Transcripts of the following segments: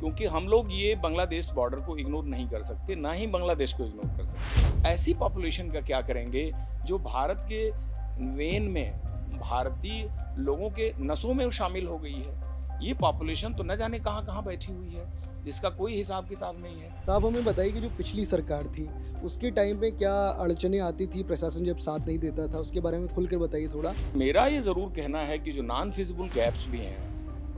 क्योंकि हम लोग ये बांग्लादेश बॉर्डर को इग्नोर नहीं कर सकते, ना ही बांग्लादेश को इग्नोर कर सकते। ऐसी पॉपुलेशन का क्या करेंगे जो भारत के वेन में, भारतीय लोगों के नसों में शामिल हो गई है। ये पॉपुलेशन तो न जाने कहाँ-कहाँ बैठी हुई है, जिसका कोई हिसाब किताब नहीं है। तो आप हमें बताइए कि जो पिछली सरकार थी, उसके टाइम पे क्या अड़चनें आती थी, प्रशासन जब साथ नहीं देता था, उसके बारे में खुलकर बताइए थोड़ा? मेरा ये ज़रूर कहना है कि जो नॉन फिजिबल गैप्स भी हैं,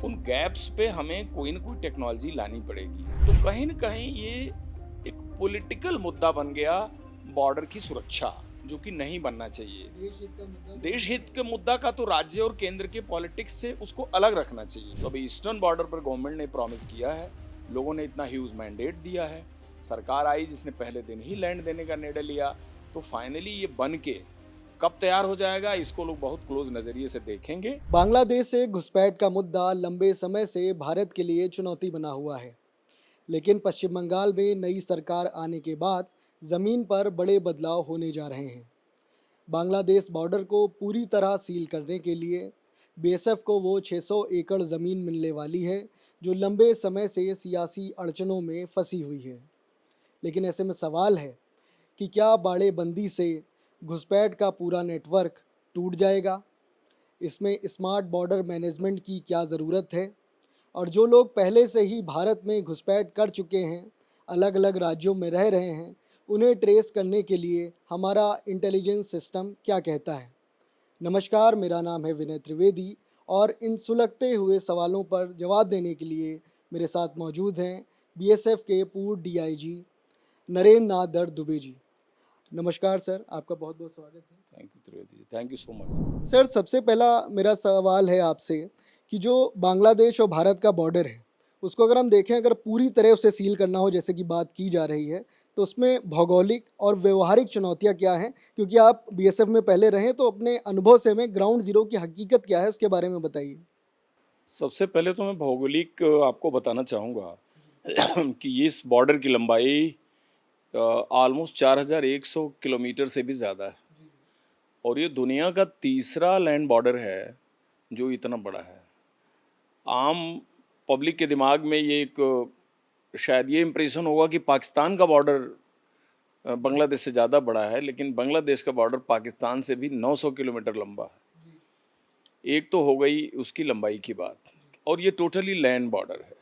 उन गैप्स पे हमें कोई न कोई टेक्नोलॉजी लानी पड़ेगी। तो कहीं न कहीं ये एक पॉलिटिकल मुद्दा बन गया, बॉर्डर की सुरक्षा, जो कि नहीं बनना चाहिए। देश हित का मुद्दा देश हित के मुद्दा का तो राज्य और केंद्र के पॉलिटिक्स से उसको अलग रखना चाहिए। तो अभी ईस्टर्न बॉर्डर पर गवर्नमेंट ने प्रॉमिस किया है, लोगों ने इतना ह्यूज मैंडेट दिया है, सरकार आई जिसने पहले दिन ही लैंड देने का निर्णय लिया, तो फाइनली ये बन के कब तैयार हो जाएगा, इसको लोग बहुत क्लोज नजरिए से देखेंगे। बांग्लादेश से घुसपैठ का मुद्दा लंबे समय से भारत के लिए चुनौती बना हुआ है, लेकिन पश्चिम बंगाल में नई सरकार आने के बाद जमीन पर बड़े बदलाव होने जा रहे हैं। बांग्लादेश बॉर्डर को पूरी तरह सील करने के लिए बीएसएफ को वो 600 एकड़ ज़मीन मिलने वाली है, जो लंबे समय से सियासी अड़चनों में फंसी हुई है। लेकिन ऐसे में सवाल है कि क्या बाड़ेबंदी से घुसपैठ का पूरा नेटवर्क टूट जाएगा? इसमें स्मार्ट बॉर्डर मैनेजमेंट की क्या ज़रूरत है? और जो लोग पहले से ही भारत में घुसपैठ कर चुके हैं, अलग अलग राज्यों में रह रहे हैं, उन्हें ट्रेस करने के लिए हमारा इंटेलिजेंस सिस्टम क्या कहता है? नमस्कार, मेरा नाम है विनय त्रिवेदी और इन सुलगते हुए सवालों पर जवाब देने के लिए मेरे साथ मौजूद हैं बीएसएफ के पूर्व डीआईजी नरेंद्र नाथ दर दुबे जी। नमस्कार सर, आपका बहुत बहुत स्वागत है। Thank you Trivedi ji, thank you so much. Sir, सबसे पहला मेरा सवाल है आपसे कि जो बांग्लादेश और भारत का बॉर्डर है, उसको अगर हम देखें, अगर पूरी तरह उसे सील करना हो जैसे कि बात की जा रही है, तो उसमें भौगोलिक और व्यवहारिक चुनौतियाँ क्या हैं? क्योंकि आप बीएसएफ में पहले रहे हैं, तो अपने अनुभव से हमें ग्राउंड ज़ीरो की हकीकत क्या है, उसके बारे में बताइए। सबसे पहले तो मैं भौगोलिक आपको बताना चाहूँगा कि ये इस बॉर्डर की लंबाई ऑलमोस्ट 4100 किलोमीटर से भी ज़्यादा है, और ये दुनिया का तीसरा लैंड बॉर्डर है जो इतना बड़ा है। आम पब्लिक के दिमाग में ये एक शायद ये इम्प्रेशन होगा कि पाकिस्तान का बॉर्डर बांग्लादेश से ज़्यादा बड़ा है, लेकिन बांग्लादेश का बॉर्डर पाकिस्तान से भी 900 किलोमीटर लंबा है। एक तो हो गई उसकी लंबाई की बात, और ये टोटली लैंड बॉर्डर है।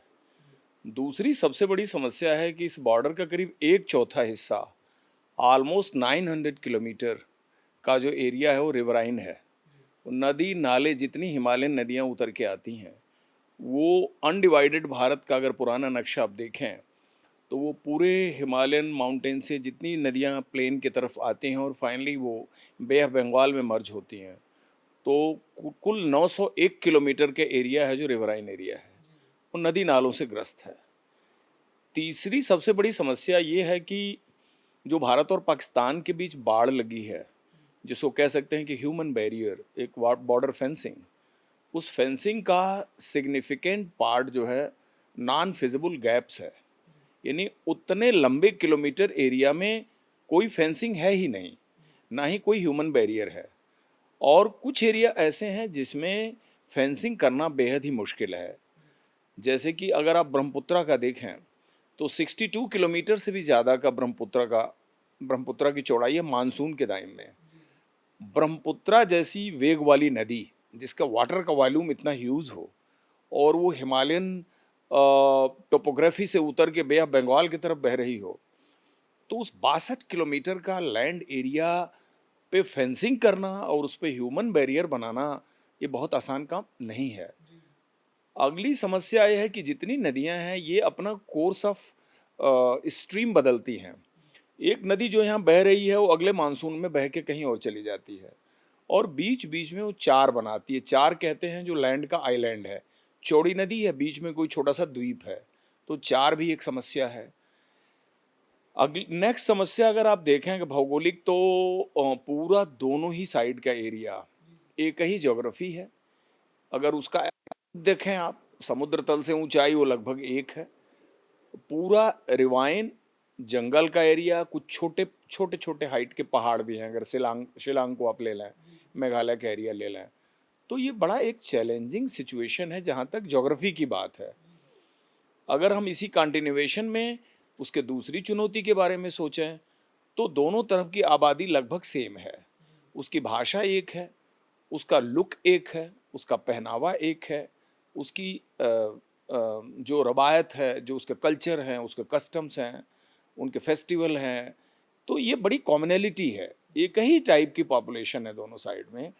दूसरी सबसे बड़ी समस्या है कि इस बॉर्डर का करीब एक चौथा हिस्सा, ऑलमोस्ट 900 किलोमीटर का जो एरिया है वो रिवराइन है। नदी नाले, जितनी हिमालयन नदियाँ उतर के आती हैं, वो अनडिवाइडेड भारत का अगर पुराना नक्शा आप देखें तो वो पूरे हिमालयन माउंटेन से जितनी नदियाँ प्लेन की तरफ आती हैं और फाइनली वो बे ऑफ बंगाल में मर्ज होती हैं, तो कुल 901 किलोमीटर के एरिया है जो रिवराइन एरिया है, वो नदी नालों से ग्रस्त है। तीसरी सबसे बड़ी समस्या ये है कि जो भारत और पाकिस्तान के बीच बाड़ लगी है, जिसको कह सकते हैं कि ह्यूमन बैरियर, एक बॉर्डर फेंसिंग, उस फेंसिंग का सिग्निफिकेंट पार्ट जो है नॉन फिजिबल गैप्स है। यानी उतने लंबे किलोमीटर एरिया में कोई फेंसिंग है ही नहीं, ना ही कोई ह्यूमन बैरियर है। और कुछ एरिया ऐसे हैं जिसमें फेंसिंग करना बेहद ही मुश्किल है। जैसे कि अगर आप ब्रह्मपुत्रा का देखें तो 62 किलोमीटर से भी ज़्यादा का ब्रह्मपुत्रा की चौड़ाई है मानसून के टाइम में। ब्रह्मपुत्रा जैसी वेग वाली नदी, जिसका वाटर का वॉल्यूम इतना ह्यूज हो, और वो हिमालयन टोपोग्राफी से उतर के बे ऑफ बंगाल की तरफ बह रही हो, तो उस 62 किलोमीटर का लैंड एरिया पे फेंसिंग करना और उस पे ह्यूमन बैरियर बनाना ये बहुत आसान काम नहीं है। अगली समस्या ये है कि जितनी नदियां हैं ये अपना कोर्स ऑफ स्ट्रीम बदलती हैं। एक नदी जो यहाँ बह रही है वो अगले मानसून में बह के कहीं और चली जाती है, और बीच बीच में वो चार बनाती है। चार कहते हैं जो लैंड का आइलैंड है, चौड़ी नदी है, बीच में कोई छोटा सा द्वीप है, तो चार भी एक समस्या है। अगली नेक्स्ट समस्या अगर आप देखें कि भौगोलिक, तो पूरा दोनों ही साइड का एरिया एक ही ज्योग्राफी है। अगर उसका देखें आप, समुद्र तल से ऊंचाई वो लगभग एक है। पूरा रिवाइन जंगल का एरिया, कुछ छोटे छोटे छोटे हाइट के पहाड़ भी हैं। अगर शिलांग शिलांग को आप ले लें, मेघालय का एरिया ले लें, तो ये बड़ा एक चैलेंजिंग सिचुएशन है जहाँ तक ज्योग्राफी की बात है। अगर हम इसी कंटिन्यूएशन में उसके दूसरी चुनौती के बारे में सोचें तो दोनों तरफ की आबादी लगभग सेम है। उसकी भाषा एक है, उसका लुक एक है, उसका पहनावा एक है, उसकी जो रवायत है, जो उसके कल्चर हैं, उसके कस्टम्स हैं, उनके फेस्टिवल हैं, तो ये बड़ी कॉमनैलिटी है। एक ही टाइप की पॉपुलेशन है दोनों साइड में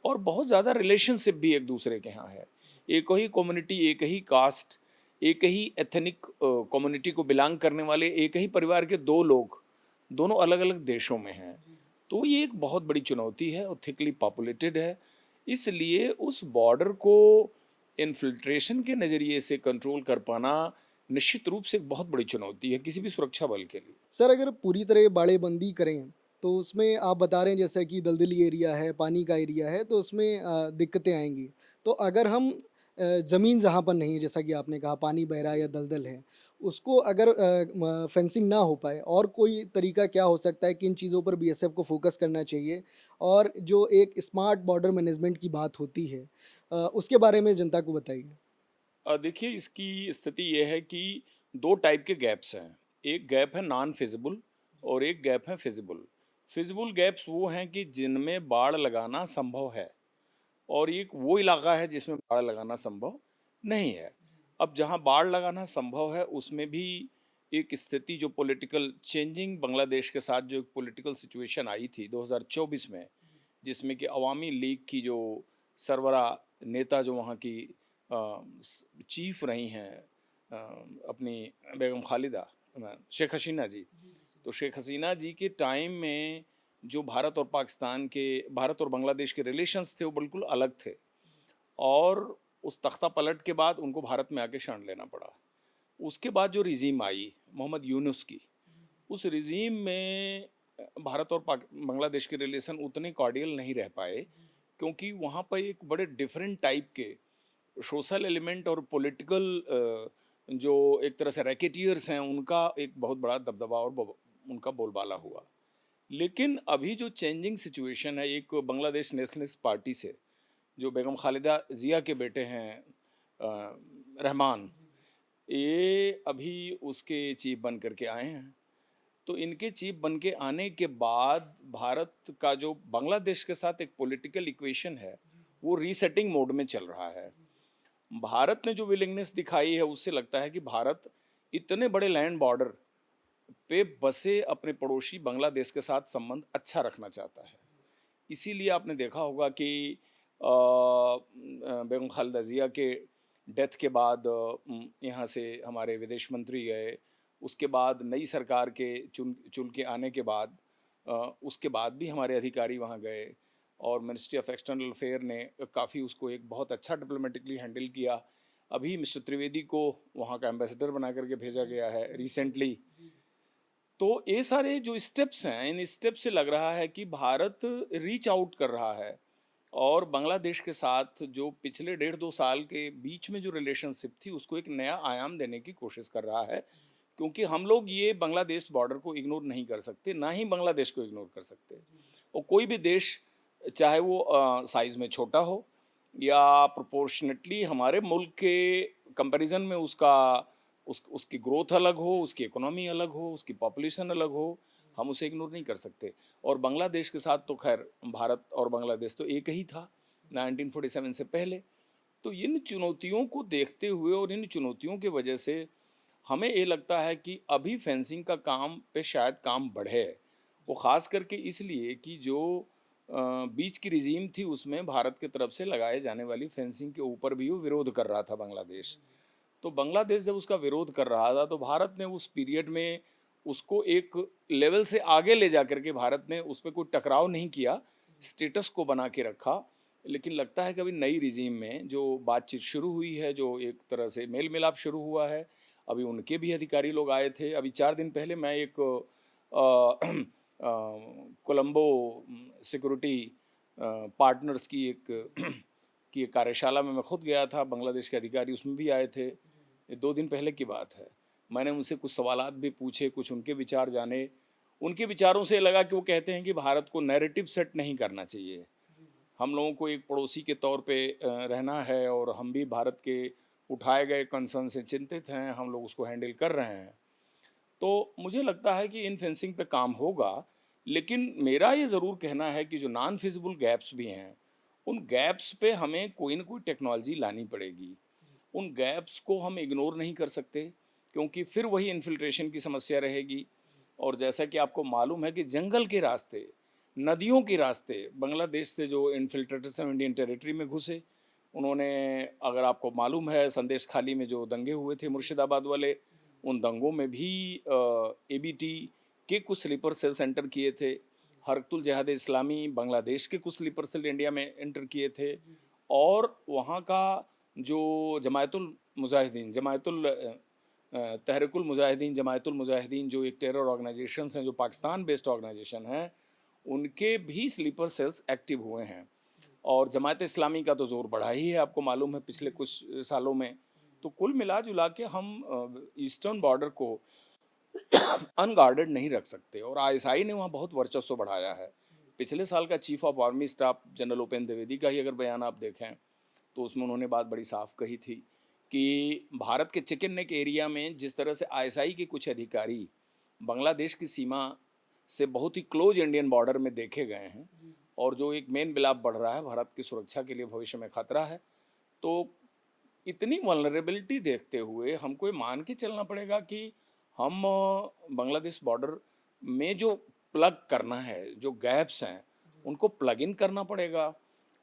और बहुत ज़्यादा रिलेशनशिप भी एक दूसरे के यहाँ है। एक ही कम्युनिटी, एक ही कास्ट, एक ही एथनिक कम्युनिटी को बिलोंग करने वाले एक ही परिवार के दो लोग, दोनों अलग-अलग देशों में हैं। तो ये एक बहुत बड़ी चुनौती है और थिकली पॉपुलेटेड है। इसलिए उस बॉर्डर को इन्फिल्ट्रेशन के नज़रिए से कंट्रोल कर पाना निश्चित रूप से एक बहुत बड़ी चुनौती है किसी भी सुरक्षा बल के लिए। सर, अगर पूरी तरह बाड़ेबंदी करें, तो उसमें आप बता रहे हैं जैसे कि दलदली एरिया है, पानी का एरिया है, तो उसमें दिक्कतें आएँगी। तो अगर हम ज़मीन जहाँ पर नहीं है, जैसा कि आपने कहा पानी बह रहा है या दलदल है, उसको अगर फेंसिंग ना हो पाए और कोई तरीका क्या हो सकता है, किन चीज़ों पर बीएसएफ को फोकस करना चाहिए? और जो एक स्मार्ट बॉर्डर मैनेजमेंट की बात होती है उसके बारे में जनता को बताइए। देखिए इसकी स्थिति ये है कि 2 टाइप के गैप्स हैं। एक गैप है नॉन फिज़िबल और एक गैप है फिज़िबल। फिज़िबल गैप्स वो हैं कि जिनमें बाड़ लगाना संभव है और एक वो इलाका है जिसमें बाड़ लगाना संभव नहीं है। अब जहाँ बाढ़ लगाना संभव है उसमें भी एक स्थिति जो पॉलिटिकल चेंजिंग बांग्लादेश के साथ जो एक पॉलिटिकल सिचुएशन आई थी 2024 में, जिसमें कि अवामी लीग की जो सरबरा नेता जो वहाँ की चीफ रही हैं अपनी बेगम खालिदा शेख हसीना जी। तो शेख हसीना जी के टाइम में जो भारत और बांग्लादेश के रिलेशंस थे वो बिल्कुल अलग थे और उस तख्ता पलट के बाद उनको भारत में आके शरण लेना पड़ा। उसके बाद जो रिजीम आई मोहम्मद यूनुस की, उस रिजीम में भारत और बांग्लादेश के रिलेशन उतने कॉर्डियल नहीं रह पाए क्योंकि वहाँ पर एक बड़े डिफरेंट टाइप के सोशल एलिमेंट और पॉलिटिकल जो एक तरह से रैकेटियर्स हैं उनका एक बहुत बड़ा दबदबा और उनका बोलबाला हुआ। लेकिन अभी जो चेंजिंग सिचुएशन है एक बांग्लादेश नेशनलिस्ट पार्टी से जो बेगम खालिदा जिया के बेटे हैं रहमान, ये अभी उसके चीफ बन करके आए हैं। तो इनके चीफ बन के आने के बाद भारत का जो बांग्लादेश के साथ एक पॉलिटिकल इक्वेशन है वो रीसेटिंग मोड में चल रहा है। भारत ने जो विलिंगनेस दिखाई है उससे लगता है कि भारत इतने बड़े लैंड बॉर्डर पे बसे अपने पड़ोसी बांग्लादेश के साथ संबंध अच्छा रखना चाहता है। इसीलिए आपने देखा होगा कि बेगम खालिदा जिया के डेथ के बाद यहाँ से हमारे विदेश मंत्री गए। उसके बाद नई सरकार के चुन चुन के आने के बाद उसके बाद भी हमारे अधिकारी वहाँ गए और मिनिस्ट्री ऑफ एक्सटर्नल अफेयर ने काफ़ी उसको एक बहुत अच्छा डिप्लोमेटिकली हैंडल किया। अभी मिस्टर त्रिवेदी को वहाँ का एम्बेसडर बना करके भेजा गया है रिसेंटली। तो ये सारे जो स्टेप्स हैं इन स्टेप से लग रहा है कि भारत रीच आउट कर रहा है और बांग्लादेश के साथ जो पिछले 1.5-2 साल के बीच में जो रिलेशनशिप थी उसको एक नया आयाम देने की कोशिश कर रहा है क्योंकि हम लोग ये बांग्लादेश बॉर्डर को इग्नोर नहीं कर सकते, ना ही बांग्लादेश को इग्नोर कर सकते। और कोई भी देश चाहे वो साइज़ में छोटा हो या प्रोपोर्शनेटली हमारे मुल्क के कंपैरिजन में उसकी ग्रोथ अलग हो, उसकी इकोनॉमी अलग हो, उसकी पॉपुलेशन अलग हो, हम उसे इग्नोर नहीं कर सकते। और बांग्लादेश के साथ तो खैर भारत और बांग्लादेश तो एक ही था 1947 से पहले। तो इन चुनौतियों को देखते हुए और इन चुनौतियों की वजह से हमें ये लगता है कि अभी फेंसिंग का काम पे शायद काम बढ़े। वो ख़ास करके इसलिए कि जो बीच की रिजीम थी उसमें भारत की तरफ से लगाए जाने वाली फेंसिंग के ऊपर भी वो विरोध कर रहा था बांग्लादेश। तो बांग्लादेश जब उसका विरोध कर रहा था तो भारत ने उस पीरियड में उसको एक लेवल से आगे ले जा करके भारत ने उस पर कोई टकराव नहीं किया, स्टेटस को बना के रखा। लेकिन लगता है कि अभी नई रिजीम में जो बातचीत शुरू हुई है, जो एक तरह से मेल मिलाप शुरू हुआ है, अभी उनके भी अधिकारी लोग आए थे। अभी 4 दिन पहले मैं एक कोलंबो सिक्योरिटी पार्टनर्स की एक कार्यशाला में मैं खुद गया था, बांग्लादेश के अधिकारी उसमें भी आए थे। ये 2 दिन पहले की बात है। मैंने उनसे कुछ सवालात भी पूछे, कुछ उनके विचार जाने। उनके विचारों से लगा कि वो कहते हैं कि भारत को नैरेटिव सेट नहीं करना चाहिए। हम लोगों को एक पड़ोसी के तौर पे रहना है और हम भी भारत के उठाए गए कंसर्न से चिंतित हैं, हम लोग उसको हैंडल कर रहे हैं। तो मुझे लगता है कि इन फेंसिंग पे काम होगा, लेकिन मेरा ये ज़रूर कहना है कि जो नॉन फिजिबल गैप्स भी हैं, उन गैप्स पे हमें कोई न कोई टेक्नोलॉजी लानी पड़ेगी। उन गैप्स को हम इग्नोर नहीं कर सकते, क्योंकि फिर वही इन्फिल्ट्रेशन की समस्या रहेगी। और जैसा कि आपको मालूम है कि जंगल के रास्ते, नदियों के रास्ते बांग्लादेश से जो इन्फिल्ट्रेटर्स हैं इंडियन टेरिटरी में घुसे, उन्होंने, अगर आपको मालूम है, संदेश खाली में जो दंगे हुए थे मुर्शिदाबाद वाले, उन दंगों में भी एबीटी के कुछ स्लीपर सेल सेंटर किए थे। हरकतुल जिहाद इस्लामी बांग्लादेश के कुछ स्लीपर सेल इंडिया में एंटर किए थे। और वहाँ का जो जमायतुल मुजाहिदीन, तहरीकुल मुजाहिदीन, जमायतुल मुजाहिदीन, जो एक टेरर ऑर्गेनाइजेशंस हैं, जो पाकिस्तान बेस्ड ऑर्गेनाइजेशन हैं, उनके भी स्लीपर सेल्स एक्टिव हुए हैं। और जमात इस्लामी का तो ज़ोर बढ़ा ही है, आपको मालूम है, पिछले कुछ सालों में। तो कुल मिला जुला के हम ईस्टर्न बॉर्डर को अनगार्डेड नहीं रख सकते, और आईएसआई ने वहाँ बहुत वर्चस्व बढ़ाया है। पिछले साल का chief of army staff general Upendra Dwivedi का ही अगर बयान आप देखें, तो उसमें उन्होंने बात बड़ी साफ कही थी कि भारत के चिकन नेक एरिया में जिस तरह से आईएसआई के कुछ अधिकारी बांग्लादेश की सीमा से बहुत ही क्लोज इंडियन बॉर्डर में देखे गए हैं, और जो एक मेन मिलाप बढ़ रहा है, भारत की सुरक्षा के लिए भविष्य में खतरा है। तो इतनी वल्नरेबिलिटी देखते हुए हमको ये मान के चलना पड़ेगा कि हम बांग्लादेश बॉर्डर में जो प्लग करना है, जो गैप्स हैं, उनको प्लग इन करना पड़ेगा।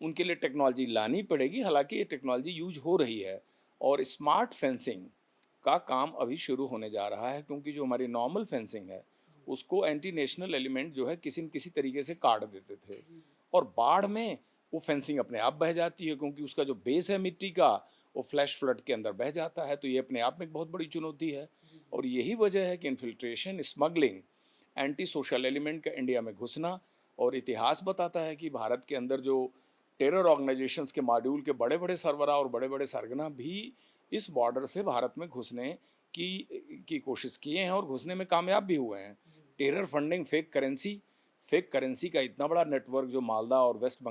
उनके लिए टेक्नोलॉजी लानी पड़ेगी, हालांकि ये टेक्नोलॉजी यूज हो रही है। और स्मार्ट फेंसिंग का काम अभी शुरू होने जा रहा है, क्योंकि जो हमारी नॉर्मल फेंसिंग है, उसको एंटी नेशनल एलिमेंट जो है किसी न किसी तरीके से काट देते थे, और बाढ़ में वो फेंसिंग अपने आप बह जाती है, क्योंकि उसका जो बेस है मिट्टी का, वो फ्लैश फ्लड के अंदर बह जाता है। तो ये अपने आप में एक बहुत बड़ी चुनौती है। और यही वजह है कि infiltration, smuggling, anti social element का इंडिया में घुसना, और इतिहास बताता है कि भारत के अंदर जो टेरर ऑर्गेनाइजेशंस के मॉड्यूल के बड़े बड़े सरबराह और बड़े बड़े सरगना भी इस बॉर्डर से भारत में घुसने की कोशिश किए हैं, और घुसने में कामयाब भी हुए हैं। टेरर फंडिंग, फेक करेंसी का इतना बड़ा नेटवर्क जो मालदा और वेस्ट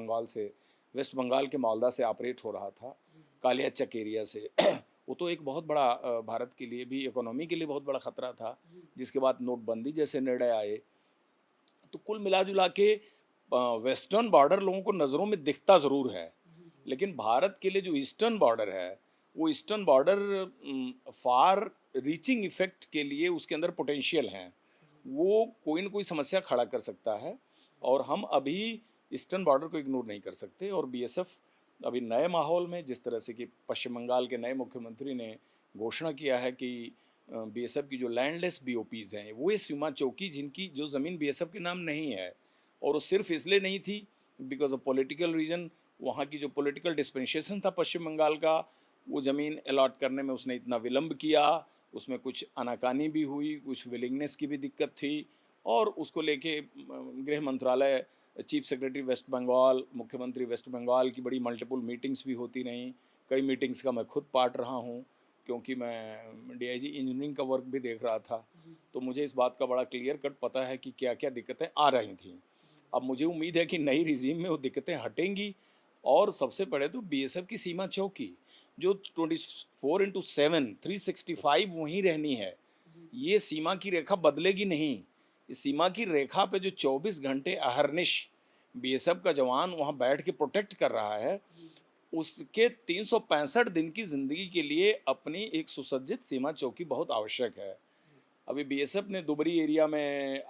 बंगाल के मालदा से ऑपरेट हो रहा था, कालिया चक एरिया से, वो तो एक बहुत बड़ा भारत के लिए भी, इकोनॉमी के लिए बहुत बड़ा खतरा था। जिसके बाद नोटबंदी जैसे निर्णय आए। तो कुल मिला जुला के वेस्टर्न बॉर्डर लोगों को नज़रों में दिखता ज़रूर है, लेकिन भारत के लिए जो ईस्टर्न बॉर्डर है, वो eastern border far reaching effect के लिए उसके अंदर पोटेंशियल हैं। वो कोई न कोई समस्या खड़ा कर सकता है, और हम अभी ईस्टर्न बॉर्डर को इग्नोर नहीं कर सकते। और बीएसएफ अभी नए माहौल में, जिस तरह से कि पश्चिम बंगाल के नए मुख्यमंत्री ने घोषणा किया है कि बीएसएफ की जो लैंडलेस बीओपीज़ हैं, वो ये सीमा चौकी, जिनकी जो ज़मीन बीएसएफ के नाम नहीं है, और वो सिर्फ इसलिए नहीं थी बिकॉज ऑफ पॉलिटिकल रीज़न, वहाँ की जो पॉलिटिकल डिस्पेंसेशन था पश्चिम बंगाल का, वो ज़मीन अलॉट करने में उसने इतना विलम्ब किया, उसमें कुछ आनाकानी भी हुई, कुछ विलिंगनेस की भी दिक्कत थी। और उसको लेके गृह मंत्रालय, चीफ सेक्रेटरी वेस्ट बंगाल, मुख्यमंत्री वेस्ट बंगाल की बड़ी मल्टीपल मीटिंग्स भी होती रहीं। कई मीटिंग्स का मैं खुद पार्ट रहा हूँ, क्योंकि मैं डीआईजी इंजीनियरिंग का वर्क भी देख रहा था। तो मुझे इस बात का बड़ा क्लियर कट पता है कि क्या क्या दिक्कतें आ रही थीं। अब मुझे उम्मीद है कि नई रिजीम में वो दिक्कतें हटेंगी। और सबसे बड़े तो बीएसएफ की सीमा चौकी, जो 24/7 365 वहीं रहनी है। ये सीमा की रेखा बदलेगी नहीं। इस सीमा की रेखा पे जो 24 घंटे अहरनिश बीएसएफ का जवान वहाँ बैठ के प्रोटेक्ट कर रहा है, उसके 365 दिन की ज़िंदगी के लिए अपनी एक सुसज्जित सीमा चौकी बहुत आवश्यक है। अभी बीएसएफ ने दुबरी एरिया में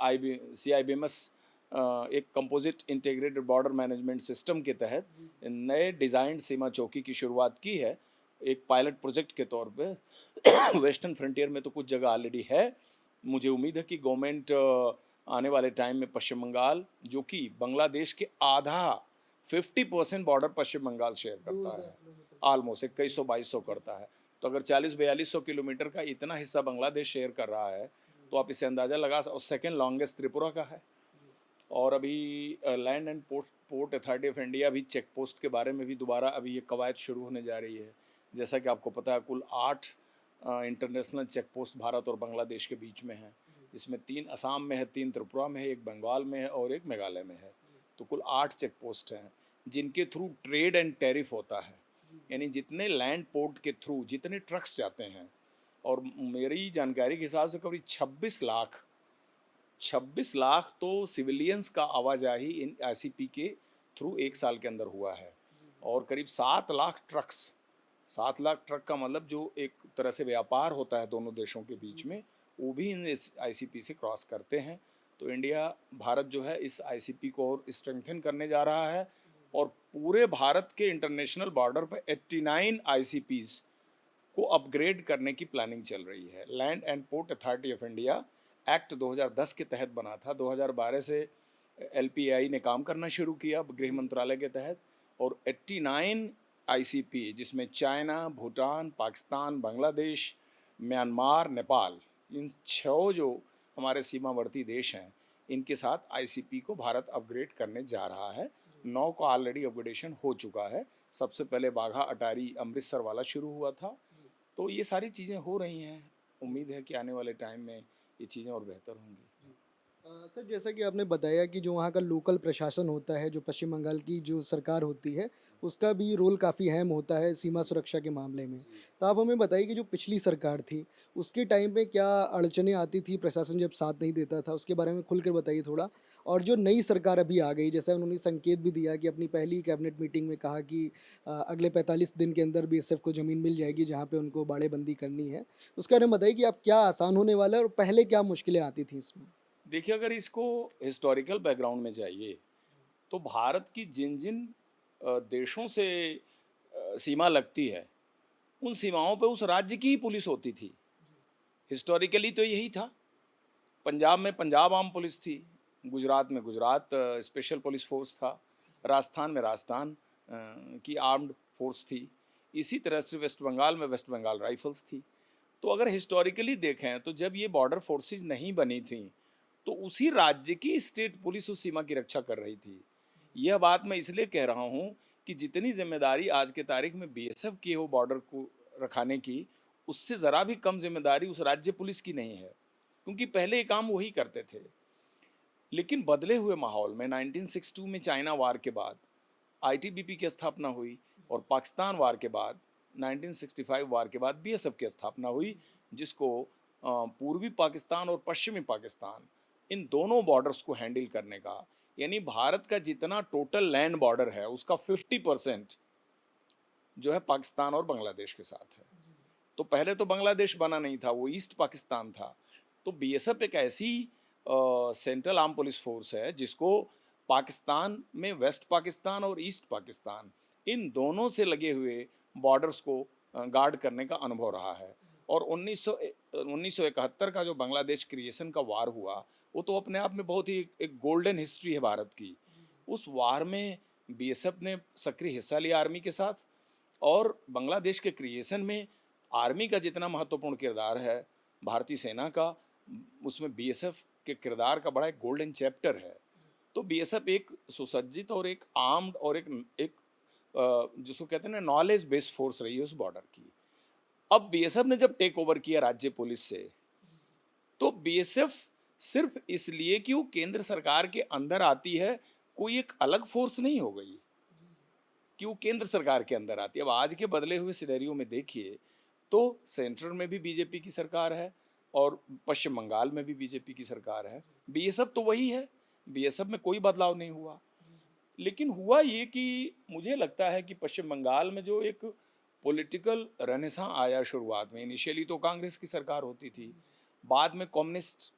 सीआईबीएमएस, एक composite integrated border management system के तहत नए डिज़ाइन सीमा चौकी की शुरुआत की है, एक पायलट प्रोजेक्ट के तौर पे। वेस्टर्न फ्रंटियर में तो कुछ जगह ऑलरेडी है। मुझे उम्मीद है कि गवर्नमेंट आने वाले टाइम में पश्चिम बंगाल, जो कि बांग्लादेश के आधा 50% बॉर्डर पश्चिम बंगाल शेयर करता है, ऑलमोस्ट 2100-2200 करता है। तो अगर 40-4200 किलोमीटर का इतना हिस्सा बांग्लादेश शेयर कर रहा है, तो आप इससे अंदाज़ा लगा, और सेकेंड लॉन्गेस्ट त्रिपुरा का है। और अभी land and port authority of India भी चेक पोस्ट के बारे में भी दोबारा अभी ये कवायद शुरू होने जा रही है। जैसा कि आपको पता है, कुल 8 इंटरनेशनल चेक पोस्ट भारत और बांग्लादेश के बीच में है, जिसमें 3 असम में है, 3 त्रिपुरा में है, 1 बंगाल में है और 1 मेघालय में है। तो कुल 8 चेक पोस्ट हैं, जिनके थ्रू ट्रेड एंड टैरिफ होता है। यानी जितने लैंड पोर्ट के थ्रू जितने ट्रक्स जाते हैं, और मेरी जानकारी के हिसाब से करीब 26 लाख तो सिविलियंस का आवाजाही इन आईसीपी के थ्रू एक साल के अंदर हुआ है। और करीब 7 लाख ट्रक्स, 7 लाख ट्रक का मतलब जो एक तरह से व्यापार होता है दोनों देशों के बीच में, वो भी इन इस आईसीपी से क्रॉस करते हैं। तो इंडिया, भारत जो है इस आईसीपी को और स्ट्रेंथन करने जा रहा है, और पूरे भारत के इंटरनेशनल बॉर्डर पर 89 आईसीपीज को अपग्रेड करने की प्लानिंग चल रही है। Land and port authority of India act 2010 के तहत बना था। 2012 से एलपीआई ने काम करना शुरू किया गृह मंत्रालय के तहत, और 89 आईसीपी जिसमें चाइना, भूटान, पाकिस्तान, बांग्लादेश, म्यांमार, नेपाल, इन 6 जो हमारे सीमावर्ती देश हैं, इनके साथ आईसीपी को भारत अपग्रेड करने जा रहा है। 9 का ऑलरेडी अपग्रेडेशन हो चुका है। सबसे पहले बाघा अटारी अमृतसर वाला शुरू हुआ था। तो ये सारी चीज़ें हो रही हैं। उम्मीद है कि आने वाले टाइम में ये चीज़ें और बेहतर होंगी। सर, जैसा कि आपने बताया कि जो वहाँ का लोकल प्रशासन होता है, जो पश्चिम बंगाल की जो सरकार होती है, उसका भी रोल काफ़ी अहम होता है सीमा सुरक्षा के मामले में। तो आप हमें बताइए कि जो पिछली सरकार थी, उसके टाइम पे क्या अड़चनें आती थी, प्रशासन जब साथ नहीं देता था, उसके बारे में खुल कर बताइए थोड़ा। और जो नई सरकार अभी आ गई, जैसा उन्होंने संकेत भी दिया कि अपनी पहली कैबिनेट मीटिंग में कहा कि अगले 45 दिन के अंदर बीएसएफ को ज़मीन मिल जाएगी, जहाँ पे उनको बाड़ेबंदी करनी है। उसके बारे में बताइए कि अब क्या आसान होने वाला है और पहले क्या मुश्किलें आती थी इसमें? देखिए, अगर इसको हिस्टोरिकल बैकग्राउंड में जाइए, तो भारत की जिन जिन देशों से सीमा लगती है, उन सीमाओं पे उस राज्य की ही पुलिस होती थी। हिस्टोरिकली तो यही था। पंजाब में पंजाब आर्म पुलिस थी, गुजरात में गुजरात स्पेशल पुलिस फोर्स था, राजस्थान में राजस्थान की आर्म्ड फोर्स थी। इसी तरह से वेस्ट बंगाल में वेस्ट बंगाल राइफल्स थी। तो अगर हिस्टोरिकली देखें, तो जब ये बॉर्डर फोर्सेस नहीं बनी थी, तो उसी राज्य की स्टेट पुलिस उस सीमा की रक्षा कर रही थी। यह बात मैं इसलिए कह रहा हूँ कि जितनी जिम्मेदारी आज के तारीख में बीएसएफ की हो बॉर्डर को रखाने की, उससे ज़रा भी कम जिम्मेदारी उस राज्य पुलिस की नहीं है, क्योंकि पहले ये काम वही करते थे। लेकिन बदले हुए माहौल में 1962 में चाइना वार के बाद आईटीबीपी की स्थापना हुई, और पाकिस्तान वार के बाद 1965 वार के बाद बीएसएफ की स्थापना हुई, जिसको पूर्वी पाकिस्तान और पश्चिमी पाकिस्तान, इन दोनों बॉर्डर्स को हैंडल करने का, यानी भारत का जितना टोटल लैंड बॉर्डर है उसका 50% जो है पाकिस्तान और बांग्लादेश के साथ है। तो पहले तो बांग्लादेश बना नहीं था, वो ईस्ट पाकिस्तान था। तो बीएसएफ एक ऐसी सेंट्रल आर्म पुलिस फोर्स है जिसको पाकिस्तान में वेस्ट पाकिस्तान और ईस्ट पाकिस्तान, इन दोनों से लगे हुए बॉर्डर्स को गार्ड करने का अनुभव रहा है। और 1971 का जो बांग्लादेश क्रिएशन का वार हुआ, वो तो अपने आप में बहुत ही एक गोल्डन हिस्ट्री है भारत की। उस वार में बीएसएफ ने सक्रिय हिस्सा लिया आर्मी के साथ, और बांग्लादेश के क्रिएशन में आर्मी का जितना महत्वपूर्ण किरदार है भारतीय सेना का, उसमें बीएसएफ के किरदार का बड़ा एक गोल्डन चैप्टर है। तो बीएसएफ एक सुसज्जित और एक आर्म्ड और एक जिसको कहते हैं ना नॉलेज बेस्ड फोर्स रही है उस बॉर्डर की। अब बीएसएफ ने जब टेक ओवर किया राज्य पुलिस से, तो बीएसएफ सिर्फ इसलिए कि वो केंद्र सरकार के अंदर आती है, कोई एक अलग फोर्स नहीं हो गई कि वो केंद्र सरकार के अंदर आती है। अब आज के बदले हुए सिनेरियो में देखिए, तो सेंट्रल में भी बीजेपी की सरकार है और पश्चिम बंगाल में भी बीजेपी की सरकार है। बीएसएफ तो वही है, बीएसएफ में कोई बदलाव नहीं हुआ। लेकिन हुआ ये कि मुझे लगता है कि पश्चिम बंगाल में जो एक पॉलिटिकल रेनेसां आया शुरुआत में, इनिशियली तो कांग्रेस की सरकार होती थी, बाद में कम्युनिस्ट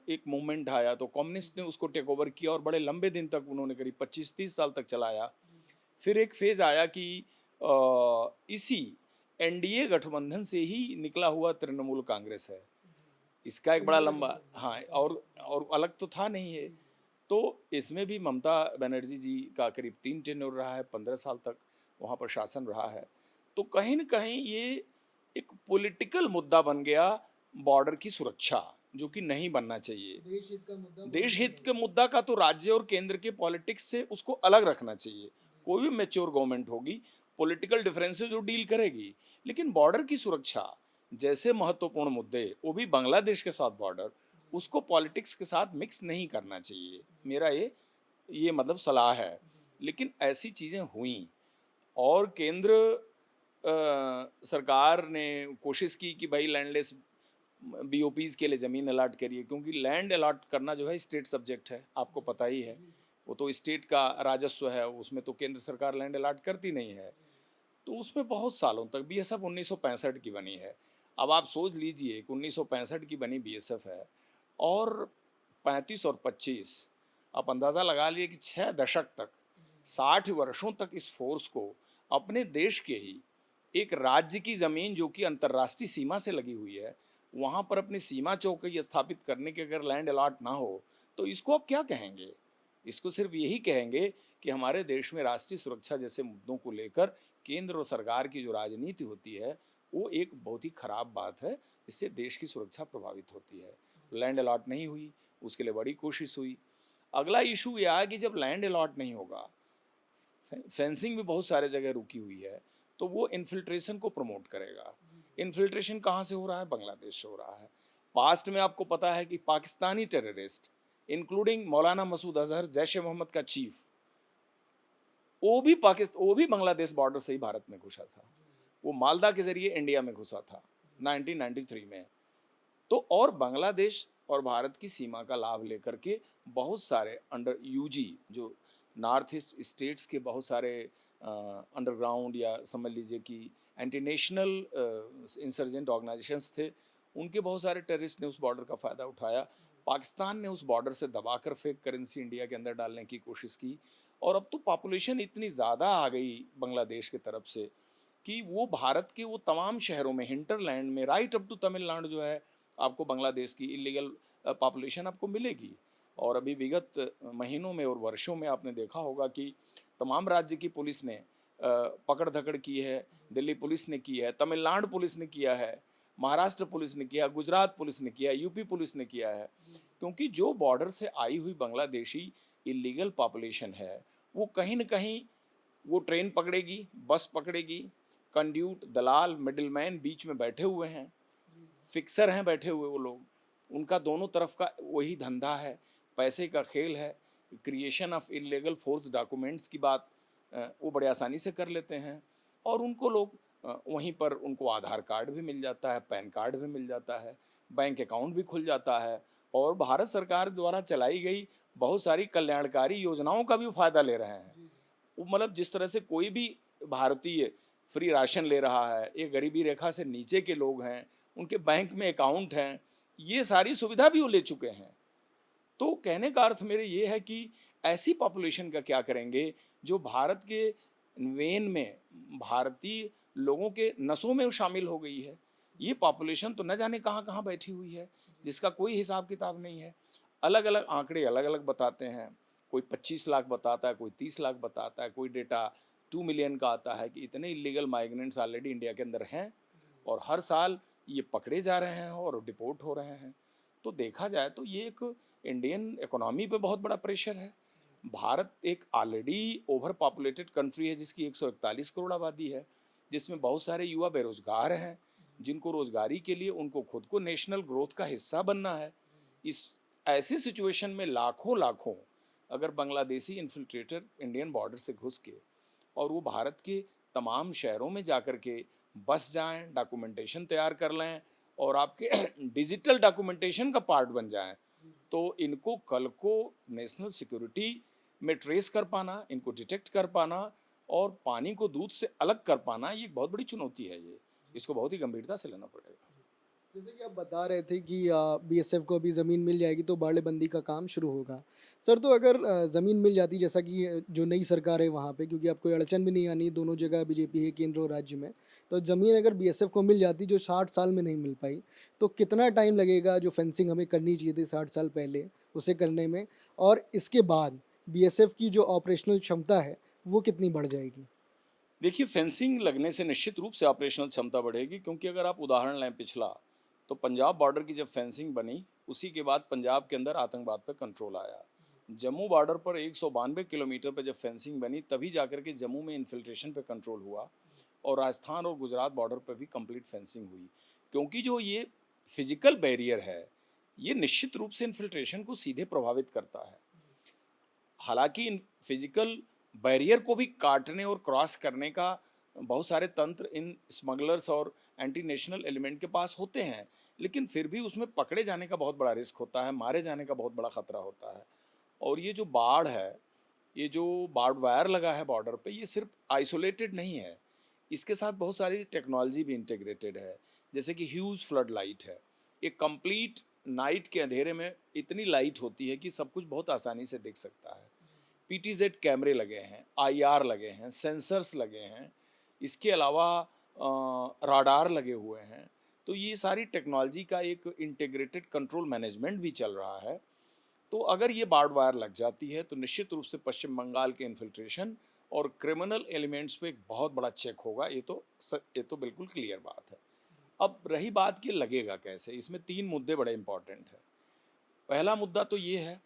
एक मूवमेंट आया, तो कम्युनिस्ट ने उसको टेक ओवर किया और बड़े लंबे दिन तक उन्होंने करीब 25-30 साल तक चलाया। फिर एक फेज आया कि इसी एनडीए गठबंधन से ही निकला हुआ तृणमूल कांग्रेस है, इसका एक बड़ा लंबा, हाँ, और अलग तो था नहीं है। तो इसमें भी ममता बनर्जी जी का करीब 3 टेन्योर रहा है, 15 साल तक वहाँ पर शासन रहा है। तो कहीं न कहीं ये एक पॉलिटिकल मुद्दा बन गया, बॉर्डर की सुरक्षा, जो कि नहीं बनना चाहिए। देश हित का मुद्दा देश हित के मुद्दा का तो राज्य और केंद्र के पॉलिटिक्स से उसको अलग रखना चाहिए। कोई भी मैच्योर गवर्नमेंट होगी, पॉलिटिकल डिफरेंसेस जो डील करेगी, लेकिन बॉर्डर की सुरक्षा जैसे महत्वपूर्ण मुद्दे, वो भी बांग्लादेश के साथ बॉर्डर, उसको पॉलिटिक्स के साथ मिक्स नहीं करना चाहिए। मेरा ये मतलब सलाह है। लेकिन ऐसी चीज़ें हुई, और केंद्र सरकार ने कोशिश की कि भाई लैंडलेस बीओपीज़ के लिए ज़मीन अलाट करिए, क्योंकि लैंड अलाट करना जो है स्टेट सब्जेक्ट है, आपको पता ही है। वो तो स्टेट का राजस्व है, उसमें तो केंद्र सरकार लैंड अलाट करती नहीं है। तो उसमें बहुत सालों तक बीएसएफ 1965 की बनी है। अब आप सोच लीजिए कि 1965 की बनी बीएसएफ है और 35 और 25, आप अंदाज़ा लगा लिए कि 6 दशक तक, 60 वर्षों तक इस फोर्स को अपने देश के ही एक राज्य की ज़मीन जो कि अंतर्राष्ट्रीय सीमा से लगी हुई है, वहाँ पर अपनी सीमा चौकी स्थापित करने के अगर लैंड अलॉट ना हो, तो इसको आप क्या कहेंगे? इसको सिर्फ यही कहेंगे कि हमारे देश में राष्ट्रीय सुरक्षा जैसे मुद्दों को लेकर केंद्र और सरकार की जो राजनीति होती है, वो एक बहुत ही खराब बात है। इससे देश की सुरक्षा प्रभावित होती है। लैंड अलॉट नहीं हुई, उसके लिए बड़ी कोशिश हुई। अगला इशू यह है कि जब लैंड अलॉट नहीं होगा, फेंसिंग भी बहुत सारे जगह रुकी हुई है, तो वो इन्फिल्ट्रेशन को प्रमोट करेगा। इन्फिल्ट्रेशन कहाँ से हो रहा है? बांग्लादेश से हो रहा है। पास्ट में आपको पता है कि पाकिस्तानी टेररिस्ट इंक्लूडिंग मौलाना मसूद अजहर, जैश ए मोहम्मद का चीफ, वो भी बांग्लादेश बॉर्डर से ही भारत में घुसा था। वो मालदा के जरिए इंडिया में घुसा था 1993 में। तो और बांग्लादेश और भारत की सीमा का लाभ लेकर के बहुत सारे अंडर यूजी जो नॉर्थ ईस्ट स्टेट्स के बहुत सारे अंडरग्राउंड या समझ लीजिए कि एंटी नेशनल इंसर्जेंट ऑर्गेनाइजेशंस थे, उनके बहुत सारे टेररिस्ट ने उस बॉर्डर का फ़ायदा उठाया। पाकिस्तान ने उस बॉर्डर से दबाकर फेक करेंसी इंडिया के अंदर डालने की कोशिश की, और अब तो पॉपुलेशन इतनी ज़्यादा आ गई बांग्लादेश की तरफ से कि वो भारत के वो तमाम शहरों में, हिंटरलैंड में, राइट अप टू तमिलनाडु जो है, आपको बांग्लादेश की इलीगल पॉपुलेशन आपको मिलेगी। और अभी विगत महीनों में और वर्षों में आपने देखा होगा कि तमाम राज्य की पुलिस ने पकड़ धकड़ की है। दिल्ली पुलिस ने की है, तमिलनाडु पुलिस ने किया है, महाराष्ट्र पुलिस ने किया, गुजरात पुलिस ने किया, यूपी पुलिस ने किया है। क्योंकि जो बॉर्डर से आई हुई बांग्लादेशी इलीगल पॉपुलेशन है, वो कहीं न कहीं वो ट्रेन पकड़ेगी, बस पकड़ेगी, कंड्यूट, दलाल, मिडिलमैन बीच में बैठे हुए हैं, फिक्सर हैं बैठे हुए वो लोग, उनका दोनों तरफ का वही धंधा है, पैसे का खेल है। Creation of illegal force documents की बात वो बड़े आसानी से कर लेते हैं, और उनको लोग वहीं पर उनको आधार कार्ड भी मिल जाता है, पैन कार्ड भी मिल जाता है, बैंक अकाउंट भी खुल जाता है, और भारत सरकार द्वारा चलाई गई बहुत सारी कल्याणकारी योजनाओं का भी फ़ायदा ले रहे हैं। वो मतलब जिस तरह से कोई भी भारतीय फ्री राशन ले रहा है, ये गरीबी रेखा से नीचे के लोग हैं, उनके बैंक में अकाउंट हैं, ये सारी सुविधा भी वो ले चुके हैं। तो कहने का अर्थ मेरे ये है कि ऐसी पॉपुलेशन का क्या करेंगे जो भारत के वेन में, भारतीय लोगों के नसों में वो शामिल हो गई है। ये पॉपुलेशन तो न जाने कहाँ कहाँ बैठी हुई है, जिसका कोई हिसाब किताब नहीं है। अलग अलग आंकड़े अलग अलग बताते हैं, कोई 25 लाख बताता है, कोई 30 लाख बताता है, कोई डेटा 2 मिलियन का आता है कि इतने इलीगल माइग्रेंट्स ऑलरेडी इंडिया के अंदर हैं, और हर साल ये पकड़े जा रहे हैं और डिपोर्ट हो रहे हैं। तो देखा जाए तो ये एक इंडियन इकोनॉमी पे बहुत बड़ा प्रेशर है। भारत एक ऑलरेडी ओवर पॉपुलेटेड कंट्री है जिसकी 141 करोड़ आबादी है, जिसमें बहुत सारे युवा बेरोजगार हैं, जिनको रोजगारी के लिए उनको खुद को नेशनल ग्रोथ का हिस्सा बनना है। इस ऐसी सिचुएशन में लाखों लाखों अगर बांग्लादेशी इन्फिल्ट्रेटर इंडियन बॉर्डर से घुस के और वो भारत के तमाम शहरों में जाकर के बस जाएं, डॉक्यूमेंटेशन तैयार कर लें और आपके डिजिटल डॉक्यूमेंटेशन का पार्ट बन जाएं, तो इनको कल को नेशनल सिक्योरिटी में ट्रेस कर पाना, इनको डिटेक्ट कर पाना और पानी को दूध से अलग कर पाना, ये एक बहुत बड़ी चुनौती है। ये इसको बहुत ही गंभीरता से लेना पड़ेगा। जैसे कि आप बता रहे थे कि बीएसएफ को अभी ज़मीन मिल जाएगी तो बाड़ेबंदी का काम शुरू होगा। सर तो अगर ज़मीन मिल जाती जैसा कि जो नई सरकार है वहाँ पे क्योंकि अब कोई अड़चन भी नहीं आनी, दोनों जगह बीजेपी है केंद्र और राज्य में। तो ज़मीन अगर बीएसएफ को मिल जाती जो 60 साल में नहीं मिल पाई, तो कितना टाइम लगेगा जो फेंसिंग हमें करनी चाहिए थी 60 साल पहले उसे करने में? और इसके बाद बीएसएफ की जो ऑपरेशनल क्षमता है वो कितनी बढ़ जाएगी? देखिए, फेंसिंग लगने से निश्चित रूप से ऑपरेशनल क्षमता बढ़ेगी, क्योंकि अगर आप उदाहरण लें पिछला, तो पंजाब बॉर्डर की जब फेंसिंग बनी, उसी के बाद पंजाब के अंदर आतंकवाद पर कंट्रोल आया। जम्मू बॉर्डर पर 192 किलोमीटर पर जब फेंसिंग बनी, तभी जाकर के जम्मू में इन्फिल्ट्रेशन पे कंट्रोल हुआ, और राजस्थान और गुजरात बॉर्डर पर भी कंप्लीट फेंसिंग हुई। क्योंकि जो ये फिजिकल बैरियर है, ये निश्चित रूप से इन्फिल्ट्रेशन को सीधे प्रभावित करता है। हालांकि इन फिजिकल बैरियर को भी काटने और क्रॉस करने का बहुत सारे तंत्र इन स्मगलर्स और एंटी नेशनल एलिमेंट के पास होते हैं, लेकिन फिर भी उसमें पकड़े जाने का बहुत बड़ा रिस्क होता है, मारे जाने का बहुत बड़ा खतरा होता है। और ये जो बाढ़ है, ये जो बार्ड वायर लगा है बॉर्डर पे, ये सिर्फ आइसोलेटेड नहीं है, इसके साथ बहुत सारी टेक्नोलॉजी भी इंटीग्रेटेड है। जैसे कि ह्यूज फ्लड लाइट है, एक कंप्लीट नाइट के अंधेरे में इतनी लाइट होती है कि सब कुछ बहुत आसानी से दिख सकता है। पीटीजेड कैमरे लगे हैं, आईआर लगे हैं, सेंसर्स लगे हैं, इसके अलावा राडार लगे हुए हैं। तो ये सारी टेक्नोलॉजी का एक इंटीग्रेटेड कंट्रोल मैनेजमेंट भी चल रहा है। तो अगर ये बार्ड वायर लग जाती है तो निश्चित रूप से पश्चिम बंगाल के इन्फिल्ट्रेशन और क्रिमिनल एलिमेंट्स पे एक बहुत बड़ा चेक होगा। ये तो बिल्कुल क्लियर बात है। अब रही बात कि लगेगा कैसे, इसमें 3 मुद्दे बड़े इंपॉर्टेंट हैं। पहला मुद्दा तो ये है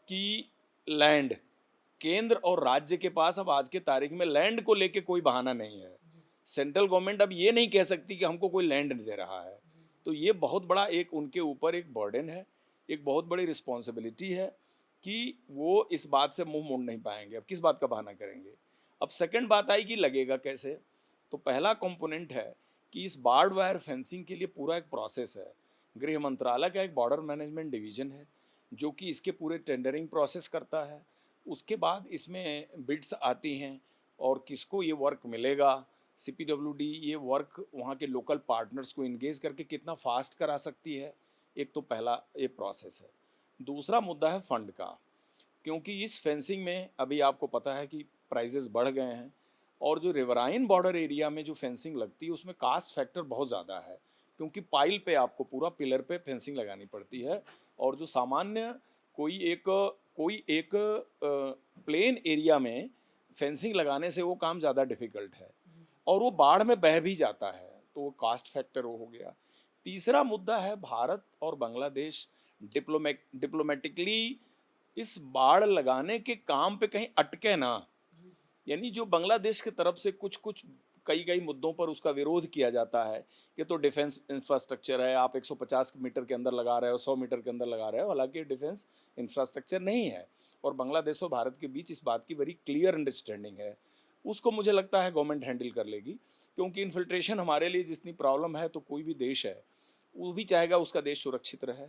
कि लैंड, केंद्र और राज्य के पास अब आज के तारीख में लैंड को लेके कोई बहाना नहीं है। सेंट्रल गवर्नमेंट अब ये नहीं कह सकती कि हमको कोई लैंड नहीं दे रहा है। तो ये बहुत बड़ा एक उनके ऊपर एक बर्डन है, एक बहुत बड़ी रिस्पॉन्सिबिलिटी है कि वो इस बात से मुंह मोड़ नहीं पाएंगे। अब किस बात का बहाना करेंगे। अब सेकंड बात आई कि लगेगा कैसे। तो पहला कंपोनेंट है कि इस बार्ड वायर फेंसिंग के लिए पूरा एक प्रोसेस है। गृह मंत्रालय का एक बॉर्डर मैनेजमेंट डिवीजन है जो कि इसके पूरे टेंडरिंग प्रोसेस करता है। उसके बाद इसमें बिड्स आती हैं और किसको ये वर्क मिलेगा। सीपीडब्ल्यूडी ये वर्क वहाँ के लोकल पार्टनर्स को इंगेज करके कितना फास्ट करा सकती है। एक तो पहला ये प्रोसेस है। दूसरा मुद्दा है फंड का, क्योंकि इस फेंसिंग में अभी आपको पता है कि प्राइजेस बढ़ गए हैं और जो रिवराइन बॉर्डर एरिया में जो फेंसिंग लगती है उसमें कास्ट फैक्टर बहुत ज़्यादा है, क्योंकि पाइल पे आपको पूरा पिलर पे फेंसिंग लगानी पड़ती है। और जो सामान्य कोई एक प्लेन एरिया में फेंसिंग लगाने से वो काम ज़्यादा डिफिकल्ट है और वो बाढ़ में बह भी जाता है, तो वो कास्ट फैक्टर वो हो गया। तीसरा मुद्दा है भारत और बांग्लादेश डिप्लोमेटिकली इस बाढ़ लगाने के काम पे कहीं अटके ना। यानी जो बांग्लादेश की तरफ से कुछ कुछ कई कई मुद्दों पर उसका विरोध किया जाता है कि तो डिफेंस इंफ्रास्ट्रक्चर है, आप 150 मीटर के अंदर लगा रहे हो, 100 मीटर के अंदर लगा रहे हो, हालांकि डिफेंस इंफ्रास्ट्रक्चर नहीं है। और बांग्लादेश और भारत के बीच इस बात की बड़ी क्लियर अंडरस्टैंडिंग है। उसको मुझे लगता है गवर्नमेंट हैंडल कर लेगी, क्योंकि इन्फिल्ट्रेशन हमारे लिए जितनी प्रॉब्लम है तो कोई भी देश है वो भी चाहेगा उसका देश सुरक्षित रहे।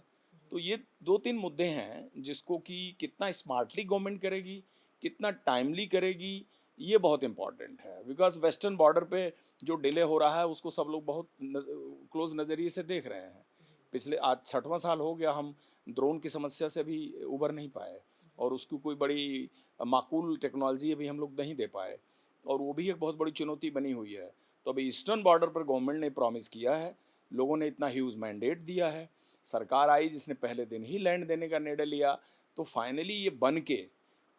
तो ये 2-3 मुद्दे हैं जिसको कि कितना स्मार्टली गवर्नमेंट करेगी, कितना टाइमली करेगी, ये बहुत इंपॉर्टेंट है। बिकॉज वेस्टर्न बॉर्डर पे जो डिले हो रहा है उसको सब लोग बहुत क्लोज नज़रिए से देख रहे हैं। पिछले आज 6वां साल हो गया हम ड्रोन की समस्या से भी उबर नहीं पाए और उसकी कोई बड़ी माकूल टेक्नोलॉजी अभी हम लोग नहीं दे पाए और वो भी एक बहुत बड़ी चुनौती बनी हुई है। तो अभी ईस्टर्न बॉर्डर पर गवर्नमेंट ने प्रॉमिस किया है, लोगों ने इतना ह्यूज मैंडेट दिया है, सरकार आई जिसने पहले दिन ही लैंड देने का निर्णय लिया। तो फाइनली ये बन के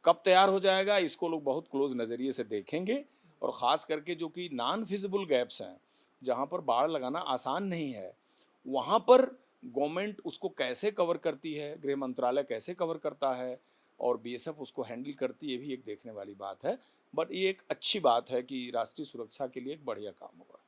कब तैयार हो जाएगा इसको लोग बहुत क्लोज नज़रिए से देखेंगे। और ख़ास करके जो कि नॉन फिजिबल गैप्स हैं, जहाँ पर बाढ़ लगाना आसान नहीं है, वहाँ पर गवर्नमेंट उसको कैसे कवर करती है, गृह मंत्रालय कैसे कवर करता है और बीएसएफ उसको हैंडल करती है, ये भी एक देखने वाली बात है। बट ये एक अच्छी बात है कि राष्ट्रीय सुरक्षा के लिए एक बढ़िया काम होगा।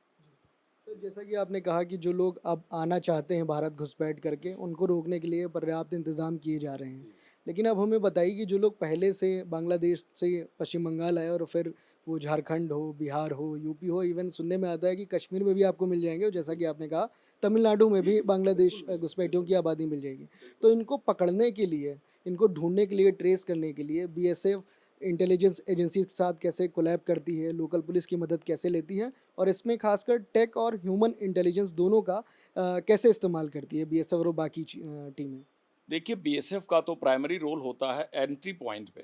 सर, जैसा कि आपने कहा कि जो लोग अब आना चाहते हैं भारत घुसपैठ करके, उनको रोकने के लिए पर्याप्त इंतज़ाम किए जा रहे हैं। लेकिन अब हमें बताइए कि जो लोग पहले से बांग्लादेश से पश्चिम बंगाल आए और फिर वो झारखंड हो, बिहार हो, यूपी हो, इवन सुनने में आता है कि कश्मीर में भी आपको मिल जाएँगे और जैसा कि आपने कहा तमिलनाडु में भी बांग्लादेश घुसपैठियों की आबादी मिल जाएगी। तो इनको पकड़ने के लिए, इनको ढूँढने के लिए, ट्रेस करने के लिए बीएसएफ इंटेलिजेंस एजेंसी के साथ कैसे कोलैब करती है, लोकल पुलिस की मदद कैसे लेती है और इसमें खासकर टेक और ह्यूमन इंटेलिजेंस दोनों का कैसे इस्तेमाल करती है बीएसएफ और बाकी टीमें? देखिए बीएसएफ का तो प्राइमरी रोल होता है एंट्री पॉइंट पे,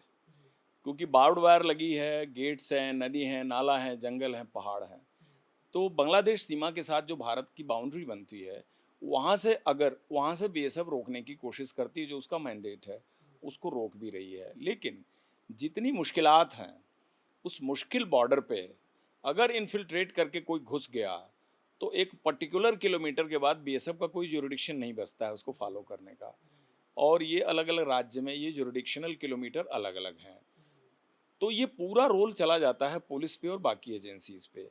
क्योंकि बार्ड वायर लगी है, गेट्स हैं, नदी हैं, नाला है, जंगल हैं, पहाड़ हैं। तो बांग्लादेश सीमा के साथ जो भारत की बाउंड्री बनती है, वहाँ से बीएसएफ रोकने की कोशिश करती है, जो उसका मैंडेट है उसको रोक भी रही है। लेकिन जितनी मुश्किलात हैं उस मुश्किल बॉर्डर पे अगर इन्फिल्ट्रेट करके कोई घुस गया तो एक पर्टिकुलर किलोमीटर के बाद बीएसएफ का कोई जुरिडिक्शन नहीं बचता है उसको फॉलो करने का। और ये अलग अलग राज्य में ये जुरिडिक्शनल किलोमीटर अलग अलग हैं। तो ये पूरा रोल चला जाता है पुलिस पे और बाकी एजेंसीज पे।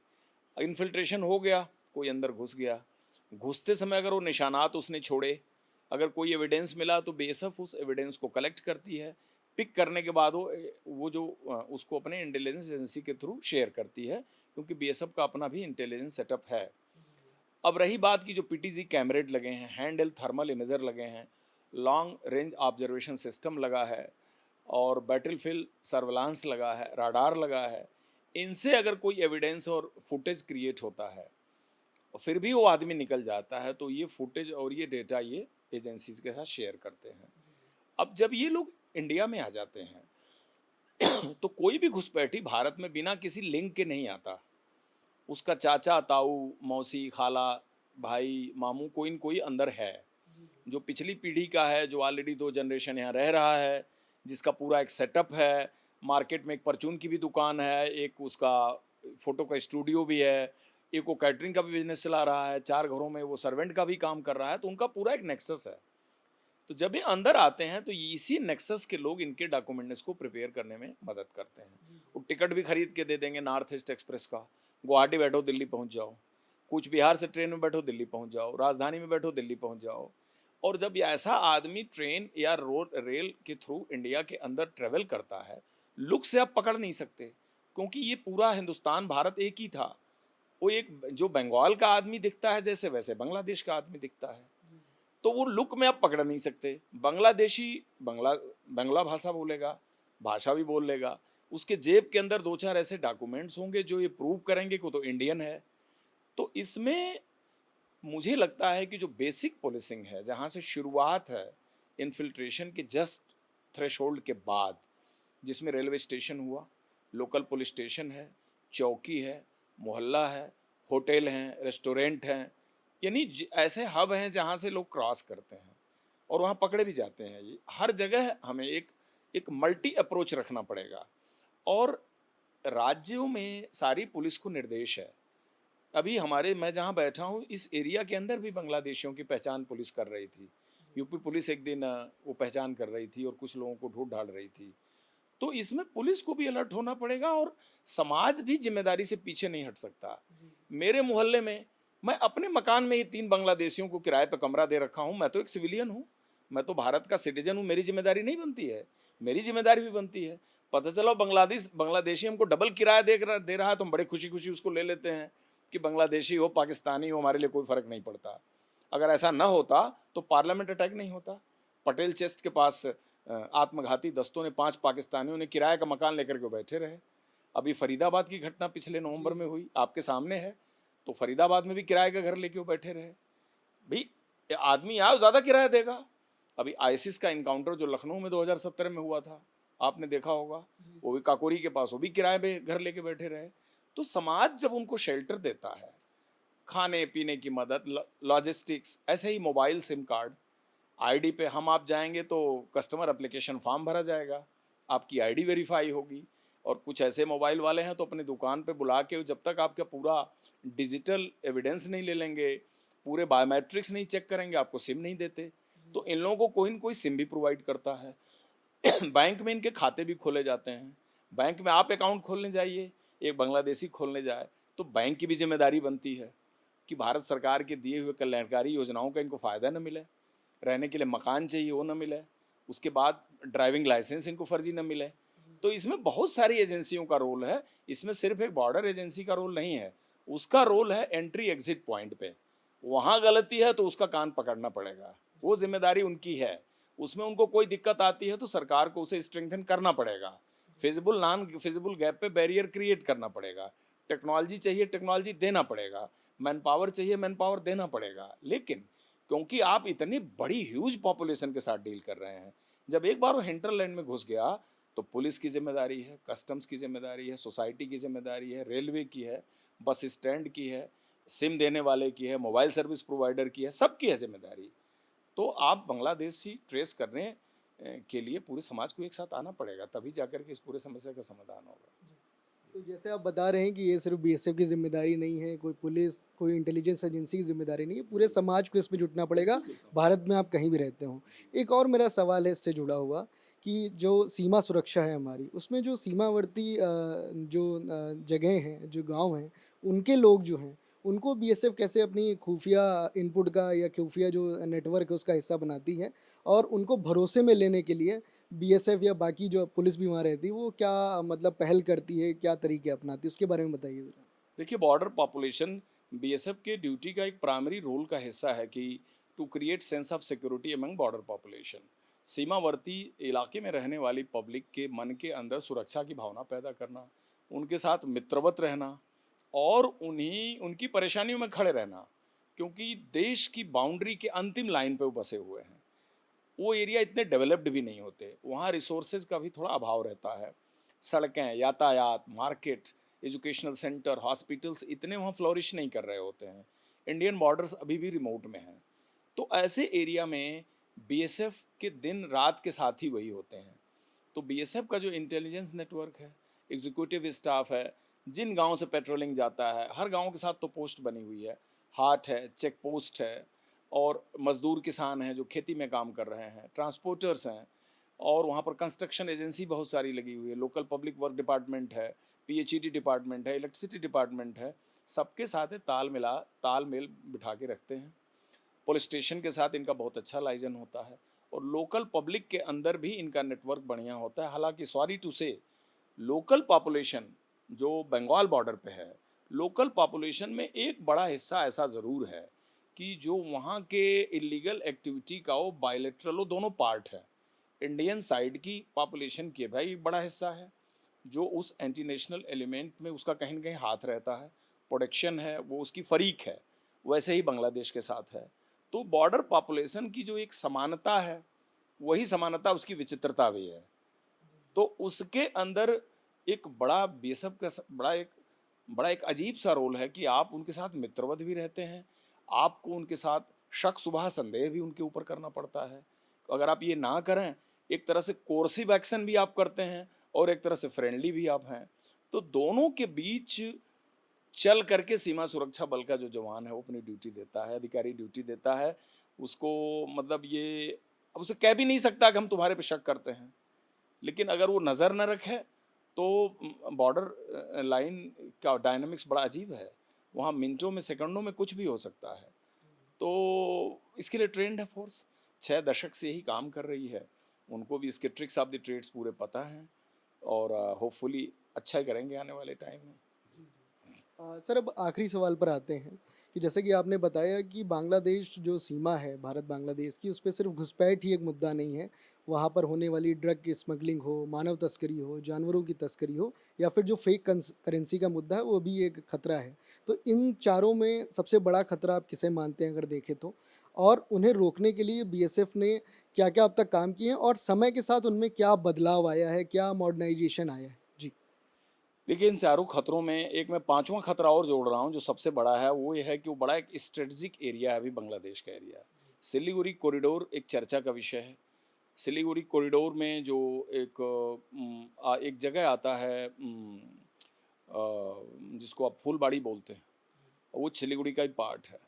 इन्फिल्ट्रेशन हो गया, कोई अंदर घुस गया, घुसते समय अगर वो निशानात उसने छोड़े, अगर कोई एविडेंस मिला तो बेसफ उस एविडेंस को कलेक्ट करती है। पिक करने के बाद उसको अपने इंटेलिजेंस एजेंसी के थ्रू शेयर करती है क्योंकि बीएसएफ का अपना भी इंटेलिजेंस सेटअप है। अब रही बात की जो पीटीजी कैमरेट लगे हैं, हैंड हेल्ड थर्मल इमेजर लगे हैं, लॉन्ग रेंज ऑब्जर्वेशन सिस्टम लगा है और बैटलफील्ड सर्विलांस लगा है, राडार लगा है, इनसे अगर कोई एविडेंस और फुटेज क्रिएट होता है फिर भी वो आदमी निकल जाता है, तो ये फुटेज और ये डेटा ये एजेंसीज के साथ शेयर करते हैं। अब जब ये लोग इंडिया में आ जाते हैं तो कोई भी घुसपैठी भारत में बिना किसी लिंक के नहीं आता। उसका चाचा, ताऊ, मौसी, खाला, भाई, मामू कोई न कोई अंदर है, जो पिछली पीढ़ी का है, जो ऑलरेडी 2 जनरेशन यहाँ रह रहा है, जिसका पूरा एक सेटअप है, मार्केट में एक परचून की भी दुकान है, एक उसका फ़ोटो का स्टूडियो भी है, एक वो कैटरिंग का भी बिज़नेस चला रहा है, 4 घरों में वो सर्वेंट का भी काम कर रहा है, तो उनका पूरा एक नेक्सस है। तो जब ये अंदर आते हैं तो इसी नेक्सस के लोग इनके डॉक्यूमेंट्स को प्रिपेयर करने में मदद करते हैं। वो टिकट भी खरीद के दे देंगे नॉर्थ ईस्ट एक्सप्रेस का, गुवाहाटी बैठो दिल्ली पहुंच जाओ, कूच बिहार से ट्रेन में बैठो दिल्ली पहुंच जाओ, राजधानी में बैठो दिल्ली पहुंच जाओ। और जब ये ऐसा आदमी ट्रेन या रोड रेल के थ्रू इंडिया के अंदर ट्रेवल करता है, लुक से आप पकड़ नहीं सकते, क्योंकि ये पूरा हिंदुस्तान भारत एक ही था। वो एक जो बंगाल का आदमी दिखता है जैसे, वैसे बांग्लादेश का आदमी दिखता है, तो वो लुक में आप पकड़ नहीं सकते। बांग्लादेशी बांग्ला भाषा बोलेगा, भाषा भी बोल लेगा, उसके जेब के अंदर 2-4 ऐसे डॉक्यूमेंट्स होंगे जो ये प्रूव करेंगे कि वो तो इंडियन है। तो इसमें मुझे लगता है कि जो बेसिक पुलिसिंग है, जहाँ से शुरुआत है इन्फिल्ट्रेशन के जस्ट थ्रेशोल्ड के बाद, जिसमें रेलवे स्टेशन हुआ, लोकल पुलिस स्टेशन है, चौकी है, मोहल्ला है, होटल हैं, रेस्टोरेंट हैं, यानी ऐसे हब हैं जहाँ से लोग क्रॉस करते हैं और वहाँ पकड़े भी जाते हैं। ये हर जगह हमें एक मल्टी अप्रोच रखना पड़ेगा। और राज्यों में सारी पुलिस को निर्देश है। अभी मैं जहाँ बैठा हूँ इस एरिया के अंदर भी बांग्लादेशियों की पहचान पुलिस कर रही थी। यूपी पुलिस एक दिन वो पहचान कर रही थी और कुछ लोगों को ढूंढ ढाल रही थी। तो इसमें पुलिस को भी अलर्ट होना पड़ेगा और समाज भी जिम्मेदारी से पीछे नहीं हट सकता। मेरे मोहल्ले में मैं अपने मकान में ही 3 बांग्लादेशियों को किराए पर कमरा दे रखा हूँ। मैं तो एक सिविलियन हूँ, मैं तो भारत का सिटीजन हूँ, मेरी जिम्मेदारी नहीं बनती है? मेरी जिम्मेदारी भी बनती है। पता चला बांग्लादेशी हमको डबल किराया दे रहा है तो हम बड़े खुशी खुशी उसको ले लेते हैं कि बांग्लादेशी हो पाकिस्तानी हो हमारे लिए कोई फ़र्क नहीं पड़ता। अगर ऐसा न होता तो पार्लियामेंट अटैक नहीं होता। पटेल चेस्ट के पास आत्मघाती दस्तों ने 5 पाकिस्तानियों ने किराए का मकान लेकर के बैठे रहे। अभी फरीदाबाद की घटना पिछले नवंबर में हुई, आपके सामने है। तो फरीदाबाद में भी किराए का घर लेके वो बैठे रहे। भाई आदमी आओ ज़्यादा किराया देगा। अभी आईसिस का इनकाउंटर जो लखनऊ में 2017 में हुआ था, आपने देखा होगा, वो भी काकोरी के पास, वो भी किराए पे घर लेके बैठे रहे। तो समाज जब उनको शेल्टर देता है, खाने पीने की मदद, लॉजिस्टिक्स, ऐसे ही मोबाइल सिम कार्ड, आईडी पे हम आप जाएंगे तो कस्टमर एप्लीकेशन फॉर्म भरा जाएगा, आपकी आईडी वेरीफाई होगी। और कुछ ऐसे मोबाइल वाले हैं तो अपने दुकान पे बुला के जब तक आपका पूरा डिजिटल एविडेंस नहीं ले लेंगे, पूरे बायोमेट्रिक्स नहीं चेक करेंगे, आपको सिम नहीं देते। तो इन लोगों को कोई न कोई सिम भी प्रोवाइड करता है। बैंक में इनके खाते भी खोले जाते हैं। बैंक में आप अकाउंट खोलने जाइए, एक बांग्लादेशी खोलने जाए तो बैंक की भी जिम्मेदारी बनती है कि भारत सरकार के दिए हुए कल्याणकारी योजनाओं का इनको फ़ायदा न मिले, रहने के लिए मकान चाहिए वो न मिले, उसके बाद ड्राइविंग लाइसेंस इनको फर्जी न मिले। तो इसमें बहुत सारी एजेंसियों का रोल है। इसमें सिर्फ एक बॉर्डर एजेंसी का रोल नहीं है, उसका रोल है एंट्री एग्जिट पॉइंट पे। वहाँ गलती है तो उसका कान पकड़ना पड़ेगा, वो जिम्मेदारी उनकी है। उसमें उनको कोई दिक्कत आती है तो सरकार को उसे स्ट्रेंथन करना पड़ेगा। फिजिबल नॉन फिजिबल गैप पे बैरियर क्रिएट करना पड़ेगा। टेक्नोलॉजी चाहिए, टेक्नोलॉजी देना पड़ेगा। मैन पावर चाहिए, मैन पावर देना पड़ेगा। लेकिन क्योंकि आप इतनी बड़ी ह्यूज पॉपुलेशन के साथ डील कर रहे हैं, जब एक बार वो हिंटरलैंड में घुस गया तो पुलिस की जिम्मेदारी है, कस्टम्स की जिम्मेदारी है, सोसाइटी की जिम्मेदारी है, रेलवे की है, बस स्टैंड की है, सिम देने वाले की है, मोबाइल सर्विस प्रोवाइडर की है, सबकी है जिम्मेदारी। तो आप बांग्लादेशी ट्रेस करने के लिए पूरे समाज को एक साथ आना पड़ेगा, तभी जाकर के इस पूरे समस्या का समाधान होगा। तो जैसे आप बता रहे हैं कि ये सिर्फ बीएसएफ की जिम्मेदारी नहीं है, कोई पुलिस, कोई इंटेलिजेंस एजेंसी की जिम्मेदारी नहीं है, पूरे समाज को इसमें जुटना पड़ेगा, भारत में आप कहीं भी रहते हो। एक और मेरा सवाल है इससे जुड़ा हुआ कि जो सीमा सुरक्षा है हमारी, उसमें जो सीमावर्ती जगह हैं, जो गांव हैं, उनके लोग जो हैं, उनको बीएसएफ कैसे अपनी खुफिया इनपुट का या खुफिया जो नेटवर्क है उसका हिस्सा बनाती है, और उनको भरोसे में लेने के लिए बीएसएफ या बाकी जो पुलिस भी वहाँ रहती है वो क्या मतलब पहल करती है, क्या तरीके अपनाती है, उसके बारे में बताइए ज़रा। देखिए, बॉर्डर पॉपुलेशन बीएसएफ के ड्यूटी का एक प्राइमरी रोल का हिस्सा है कि to create sense of security among border population. सीमावर्ती इलाके में रहने वाली पब्लिक के मन के अंदर सुरक्षा की भावना पैदा करना, उनके साथ मित्रवत रहना और उन्हीं उनकी परेशानियों में खड़े रहना, क्योंकि देश की बाउंड्री के अंतिम लाइन पे वो बसे हुए हैं। वो एरिया इतने डेवलप्ड भी नहीं होते, वहाँ रिसोर्सेज का भी थोड़ा अभाव रहता है। सड़कें, यातायात, मार्केट, एजुकेशनल सेंटर, हॉस्पिटल्स इतने वहाँ फ्लोरिश नहीं कर रहे होते हैं। इंडियन बॉर्डर्स अभी भी रिमोट में हैं। तो ऐसे एरिया में बीएसएफ के दिन रात के साथी वही होते हैं। तो बीएसएफ का जो इंटेलिजेंस नेटवर्क है, एग्जीक्यूटिव स्टाफ है, जिन गाँव से पेट्रोलिंग जाता है, हर गाँव के साथ तो पोस्ट बनी हुई है, हाट है, चेक पोस्ट है, और मजदूर किसान हैं जो खेती में काम कर रहे हैं, ट्रांसपोर्टर्स हैं, और वहाँ पर कंस्ट्रक्शन एजेंसी बहुत सारी लगी हुई है, लोकल पब्लिक वर्क डिपार्टमेंट है, पीएचईडी डिपार्टमेंट है, इलेक्ट्रिसिटी डिपार्टमेंट है। सबके साथ ये तालमेल बिठा के रखते हैं। पुलिस स्टेशन के साथ इनका बहुत अच्छा लाइजन होता है, और लोकल पब्लिक के अंदर भी इनका नेटवर्क बढ़िया होता है। हालांकि सॉरी टू से, लोकल पॉपुलेशन जो बंगाल बॉर्डर पे है, लोकल पॉपुलेशन में एक बड़ा हिस्सा ऐसा ज़रूर है कि जो वहाँ के इलीगल एक्टिविटी का वो बायलेटरल, वो दोनों पार्ट है। इंडियन साइड की पॉपुलेशन के भाई बड़ा हिस्सा है जो उस एंटी नेशनल एलिमेंट में उसका कहीं न कहीं हाथ रहता है, प्रोटेक्शन है, वो उसकी फरीक है। वैसे ही बांग्लादेश के साथ है। तो बॉर्डर पॉपुलेशन की जो एक समानता है, वही समानता उसकी विचित्रता भी है। तो उसके अंदर एक बड़ा बेसब का बड़ा एक अजीब सा रोल है कि आप उनके साथ मित्रवत भी रहते हैं, आपको उनके साथ शक शुबह संदेह भी उनके ऊपर करना पड़ता है। अगर आप ये ना करें, एक तरह से कोर्सिव एक्शन भी आप करते हैं और एक तरह से फ्रेंडली भी आप हैं। तो दोनों के बीच चल करके सीमा सुरक्षा बल का जो जवान है वो अपनी ड्यूटी देता है, अधिकारी ड्यूटी देता है। उसको मतलब ये अब उसे कह भी नहीं सकता कि हम तुम्हारे पे शक करते हैं। लेकिन अगर वो नज़र न रखे तो बॉर्डर लाइन का डायनामिक्स बड़ा अजीब है। वहाँ मिनटों में, सेकंडों में कुछ भी हो सकता है। तो इसके लिए ट्रेंड है फोर्स, 6 दशक से यही काम कर रही है। उनको भी इसके ट्रिक्स ऑफ द ट्रेड्स पूरे पता हैं, और होपफुली अच्छा ही करेंगे आने वाले टाइम में। सर, अब आखिरी सवाल पर आते हैं कि जैसे कि आपने बताया कि बांग्लादेश जो सीमा है भारत बांग्लादेश की, उस पे सिर्फ घुसपैठ ही एक मुद्दा नहीं है। वहाँ पर होने वाली ड्रग की स्मगलिंग हो, मानव तस्करी हो, जानवरों की तस्करी हो, या फिर जो फेक करेंसी का मुद्दा है वो भी एक खतरा है। तो इन चारों में सबसे बड़ा खतरा आप किसे मानते हैं अगर देखें तो? और उन्हें रोकने के लिए बीएसएफ ने क्या-क्या अब तक काम किए हैं और समय के साथ उनमें क्या बदलाव आया है, क्या मॉडर्नाइजेशन आया है? जी। देखिए, इन चारों खतरों में एक मैं पाँचवाँ खतरा और जोड़ रहा हूँ जो सबसे बड़ा है, वो ये है कि वो बड़ा एक स्ट्रेटजिक एरिया है अभी बांग्लादेश का एरिया। सिलीगुड़ी कॉरिडोर एक चर्चा का विषय है। सिलीगुड़ी कॉरिडोर में जो एक जगह आता है, जिसको आप फुलबाड़ी बोलते हैं, वो सिलीगुड़ी का ही पार्ट है।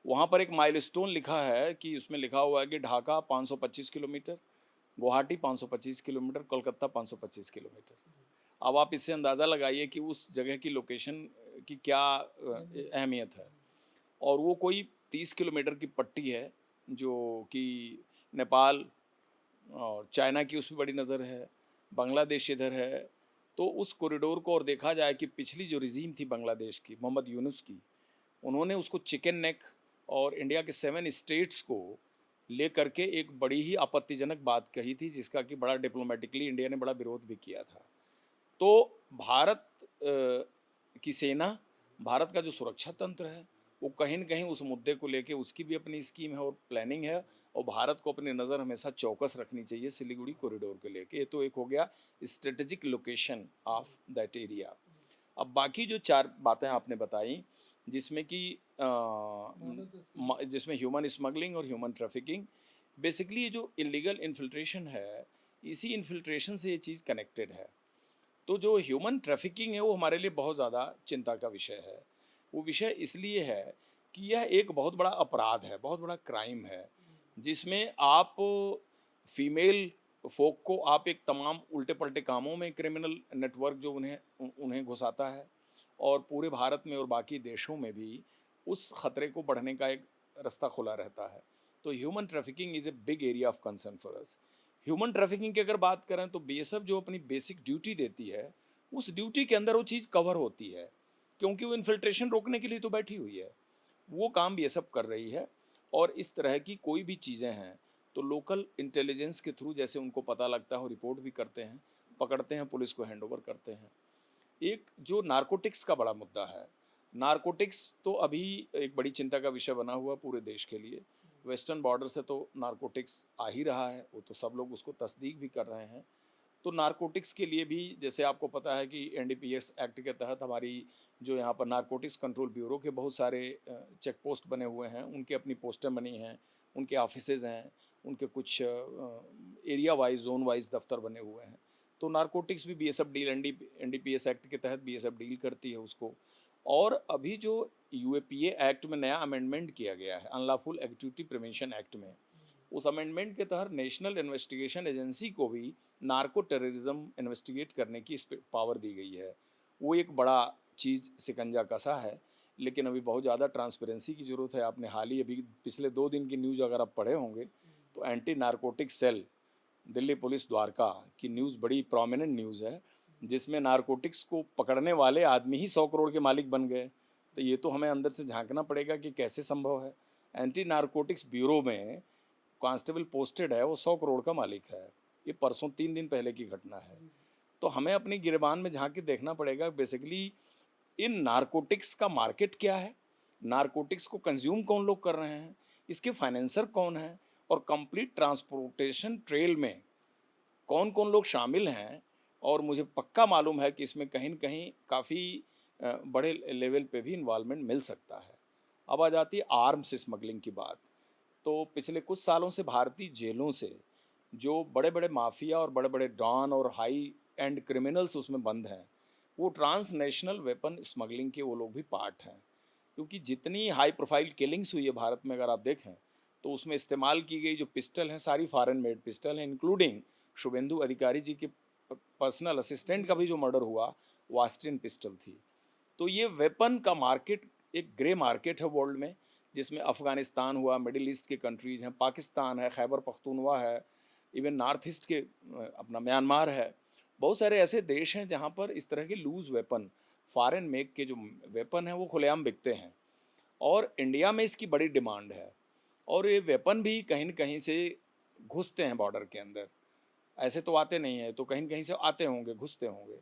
वहाँ पर एक माइलस्टोन लिखा है कि उसमें लिखा हुआ है कि Dhaka 525 kilometre, Guwahati 525 kilometre, Kolkata 525 kilometre. अब आप इससे अंदाज़ा लगाइए कि उस जगह की लोकेशन की क्या अहमियत है। और वो कोई 30 किलोमीटर की पट्टी है जो कि नेपाल और चाइना की उस पर बड़ी नज़र है, बांग्लादेश इधर है। तो उस कॉरिडोर को और देखा जाए कि पिछली जो रिजीम थी बांग्लादेश की, मोहम्मद यूनुस की, उन्होंने उसको चिकन नेक और इंडिया के 7 स्टेट्स को ले करके एक बड़ी ही आपत्तिजनक बात कही थी, जिसका कि बड़ा डिप्लोमेटिकली इंडिया ने बड़ा विरोध भी किया था। तो भारत की सेना, भारत का जो सुरक्षा तंत्र है, वो कहीं न कहीं उस मुद्दे को लेके उसकी भी अपनी स्कीम है और प्लानिंग है, और भारत को अपनी नज़र हमेशा चौकस रखनी चाहिए सिलीगुड़ी कॉरिडोर को लेके। ये तो एक हो गया strategic location of that area. अब बाकी जो 4 बातें आपने बताई, जिसमें कि जिसमें ह्यूमन स्मगलिंग और ह्यूमन ट्रैफिकिंग, बेसिकली ये जो इलीगल इन्फिल्ट्रेशन है, इसी इन्फिल्ट्रेशन से ये चीज़ कनेक्टेड है। तो जो ह्यूमन ट्रैफिकिंग है वो हमारे लिए बहुत ज़्यादा चिंता का विषय है। वो विषय इसलिए है कि यह एक बहुत बड़ा अपराध है, बहुत बड़ा क्राइम है, जिसमें आप फीमेल folk को आप एक तमाम उल्टे-पलटे कामों में, क्रिमिनल नेटवर्क जो उन्हें घुसाता है, और पूरे भारत में और बाकी देशों में भी उस खतरे को बढ़ने का एक रास्ता खुला रहता है। तो human trafficking is a big area of concern for us. Human trafficking की अगर बात करें तो बीएसएफ जो अपनी बेसिक ड्यूटी देती है, उस ड्यूटी के अंदर वो चीज़ कवर होती है। क्योंकि वो इन्फिल्ट्रेशन रोकने के लिए तो बैठी हुई है, वो काम बीएसएफ कर रही है। और इस तरह की कोई भी चीज़ें हैं तो लोकल इंटेलिजेंस के थ्रू जैसे उनको पता लगता है वो रिपोर्ट भी करते हैं, पकड़ते हैं, पुलिस को हैंड ओवर करते हैं। एक जो नारकोटिक्स का बड़ा मुद्दा है, नारकोटिक्स तो अभी एक बड़ी चिंता का विषय बना हुआ पूरे देश के लिए। वेस्टर्न बॉर्डर से तो नारकोटिक्स आ ही रहा है, वो तो सब लोग उसको तस्दीक भी कर रहे हैं। तो नारकोटिक्स के लिए भी जैसे आपको पता है कि एनडीपीएस एक्ट के तहत हमारी जो यहाँ पर नारकोटिक्स कंट्रोल ब्यूरो के बहुत सारे चेक पोस्ट बने हुए हैं, उनकी अपनी पोस्टें बनी हैं, उनके ऑफिसेज हैं, उनके कुछ एरिया वाइज जोन वाइज दफ्तर बने हुए हैं। तो नारकोटिक्स भी बीएसएफ डील एनडीपीएस एक्ट के तहत बीएसएफ डील करती है उसको। और अभी जो यूएपीए एक्ट में नया अमेंडमेंट किया गया है, अनलॉफुल एक्टिविटी प्रिवेंशन एक्ट में, उस अमेंडमेंट के तहत नेशनल इन्वेस्टिगेशन एजेंसी को भी नार्को टेररिज्म इन्वेस्टिगेट करने की पावर दी गई है। वो एक बड़ा चीज़ शिकंजा कसा है, लेकिन अभी बहुत ज़्यादा ट्रांसपेरेंसी की ज़रूरत है। आपने हाल ही अभी पिछले 2 दिन की न्यूज़ अगर आप पढ़े होंगे तो anti narcotic cell Delhi police Dwarka की न्यूज़ बड़ी प्रोमिनेंट न्यूज़ है, जिसमें नारकोटिक्स को पकड़ने वाले आदमी ही 100 करोड़ के मालिक बन गए। तो ये तो हमें अंदर से झांकना पड़ेगा कि कैसे संभव है। एंटी नारकोटिक्स ब्यूरो में कांस्टेबल पोस्टेड है, वो 100 करोड़ का मालिक है। ये परसों 3 दिन पहले की घटना है। तो हमें अपनी गिरबान में झांक के देखना पड़ेगा बेसिकली इन नारकोटिक्स का मार्केट क्या है, नारकोटिक्स को कंज्यूम कौन लोग कर रहे हैं, इसके फाइनेंसर कौन है, और कंप्लीट ट्रांसपोर्टेशन ट्रेल में कौन कौन लोग शामिल हैं। और मुझे पक्का मालूम है कि इसमें कहीं न कहीं काफ़ी बड़े लेवल पे भी इन्वॉल्वमेंट मिल सकता है। अब आ जाती है आर्म्स स्मगलिंग की बात। तो पिछले कुछ सालों से भारतीय जेलों से जो बड़े बड़े माफिया और बड़े बड़े डॉन और हाई एंड क्रिमिनल्स उसमें बंद हैं, वो ट्रांसनेशनल वेपन स्मगलिंग के वो लोग भी पार्ट हैं। क्योंकि जितनी हाई प्रोफाइल किलिंग्स हुई है भारत में अगर आप देखें तो उसमें इस्तेमाल की गई जो पिस्टल हैं सारी फॉरेन मेड पिस्टल हैं, इंक्लूडिंग शुभेंदु अधिकारी जी के पर्सनल असिस्टेंट का भी जो मर्डर हुआ वो ऑस्ट्रियन पिस्टल थी। तो ये वेपन का मार्केट एक ग्रे मार्केट है वर्ल्ड में, जिसमें अफ़गानिस्तान हुआ, मिडिल ईस्ट के कंट्रीज़ हैं, पाकिस्तान है, खैबर पख्तूनवा है, इवन नॉर्थ ईस्ट के अपना म्यांमार है। बहुत सारे ऐसे देश हैं जहाँ पर इस तरह के लूज़ वेपन, फॉरेन मेक के जो वेपन हैं वो खुलेआम बिकते हैं। और इंडिया में इसकी बड़ी डिमांड है। और ये वेपन भी कहीं न कहीं से घुसते हैं बॉर्डर के अंदर। ऐसे तो आते नहीं हैं, तो कहीं न कहीं से आते होंगे, घुसते होंगे।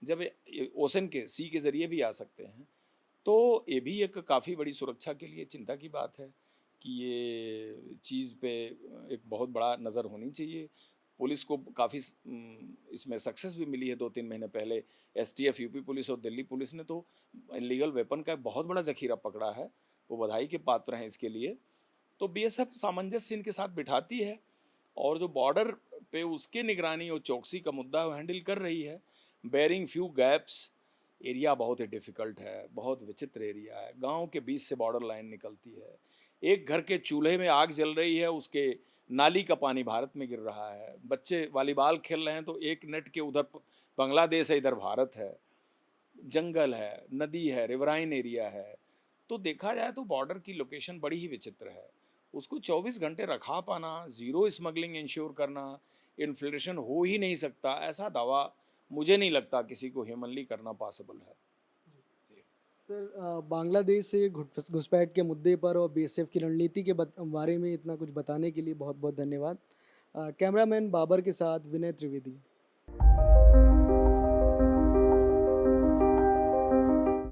जब ये ओशन के सी के ज़रिए भी आ सकते हैं, तो ये भी एक काफ़ी बड़ी सुरक्षा के लिए चिंता की बात है कि ये चीज़ पे एक बहुत बड़ा नज़र होनी चाहिए। पुलिस को काफ़ी इसमें सक्सेस भी मिली है 2-3 महीने पहले। एसटीएफ, यूपी पुलिस और दिल्ली पुलिस ने तो इल्लीगल वेपन का एक बहुत बड़ा ज़ख़ीरा पकड़ा है। वो बधाई के पात्र हैं इसके लिए। तो बीएसएफ सामंजस्य इनके साथ बिठाती है और जो बॉर्डर पे उसके निगरानी और चौकसी का मुद्दा वो हैंडल कर रही है। बेयरिंग फ्यू गैप्स, एरिया बहुत ही डिफ़िकल्ट है, बहुत विचित्र एरिया है, गांव के बीच से बॉर्डर लाइन निकलती है। एक घर के चूल्हे में आग जल रही है, उसके नाली का पानी भारत में गिर रहा है। बच्चे वॉलीबॉल खेल रहे हैं तो एक नेट के उधर बांग्लादेश है, इधर भारत है। जंगल है, नदी है, रिवराइन एरिया है। तो देखा जाए तो बॉर्डर की लोकेशन बड़ी ही विचित्र है। उसको 24 घंटे रखा पाना, ज़ीरो स्मगलिंग इंश्योर करना, इन्फ्लेशन हो ही नहीं सकता, ऐसा दावा मुझे नहीं लगता किसी को ह्यूमनली करना पॉसिबल है। सर बांग्लादेश से घुसपैठ के मुद्दे पर और बीएसएफ की रणनीति के बारे में इतना कुछ बताने के लिए बहुत बहुत धन्यवाद। कैमरामैन बाबर के साथ विनय त्रिवेदी।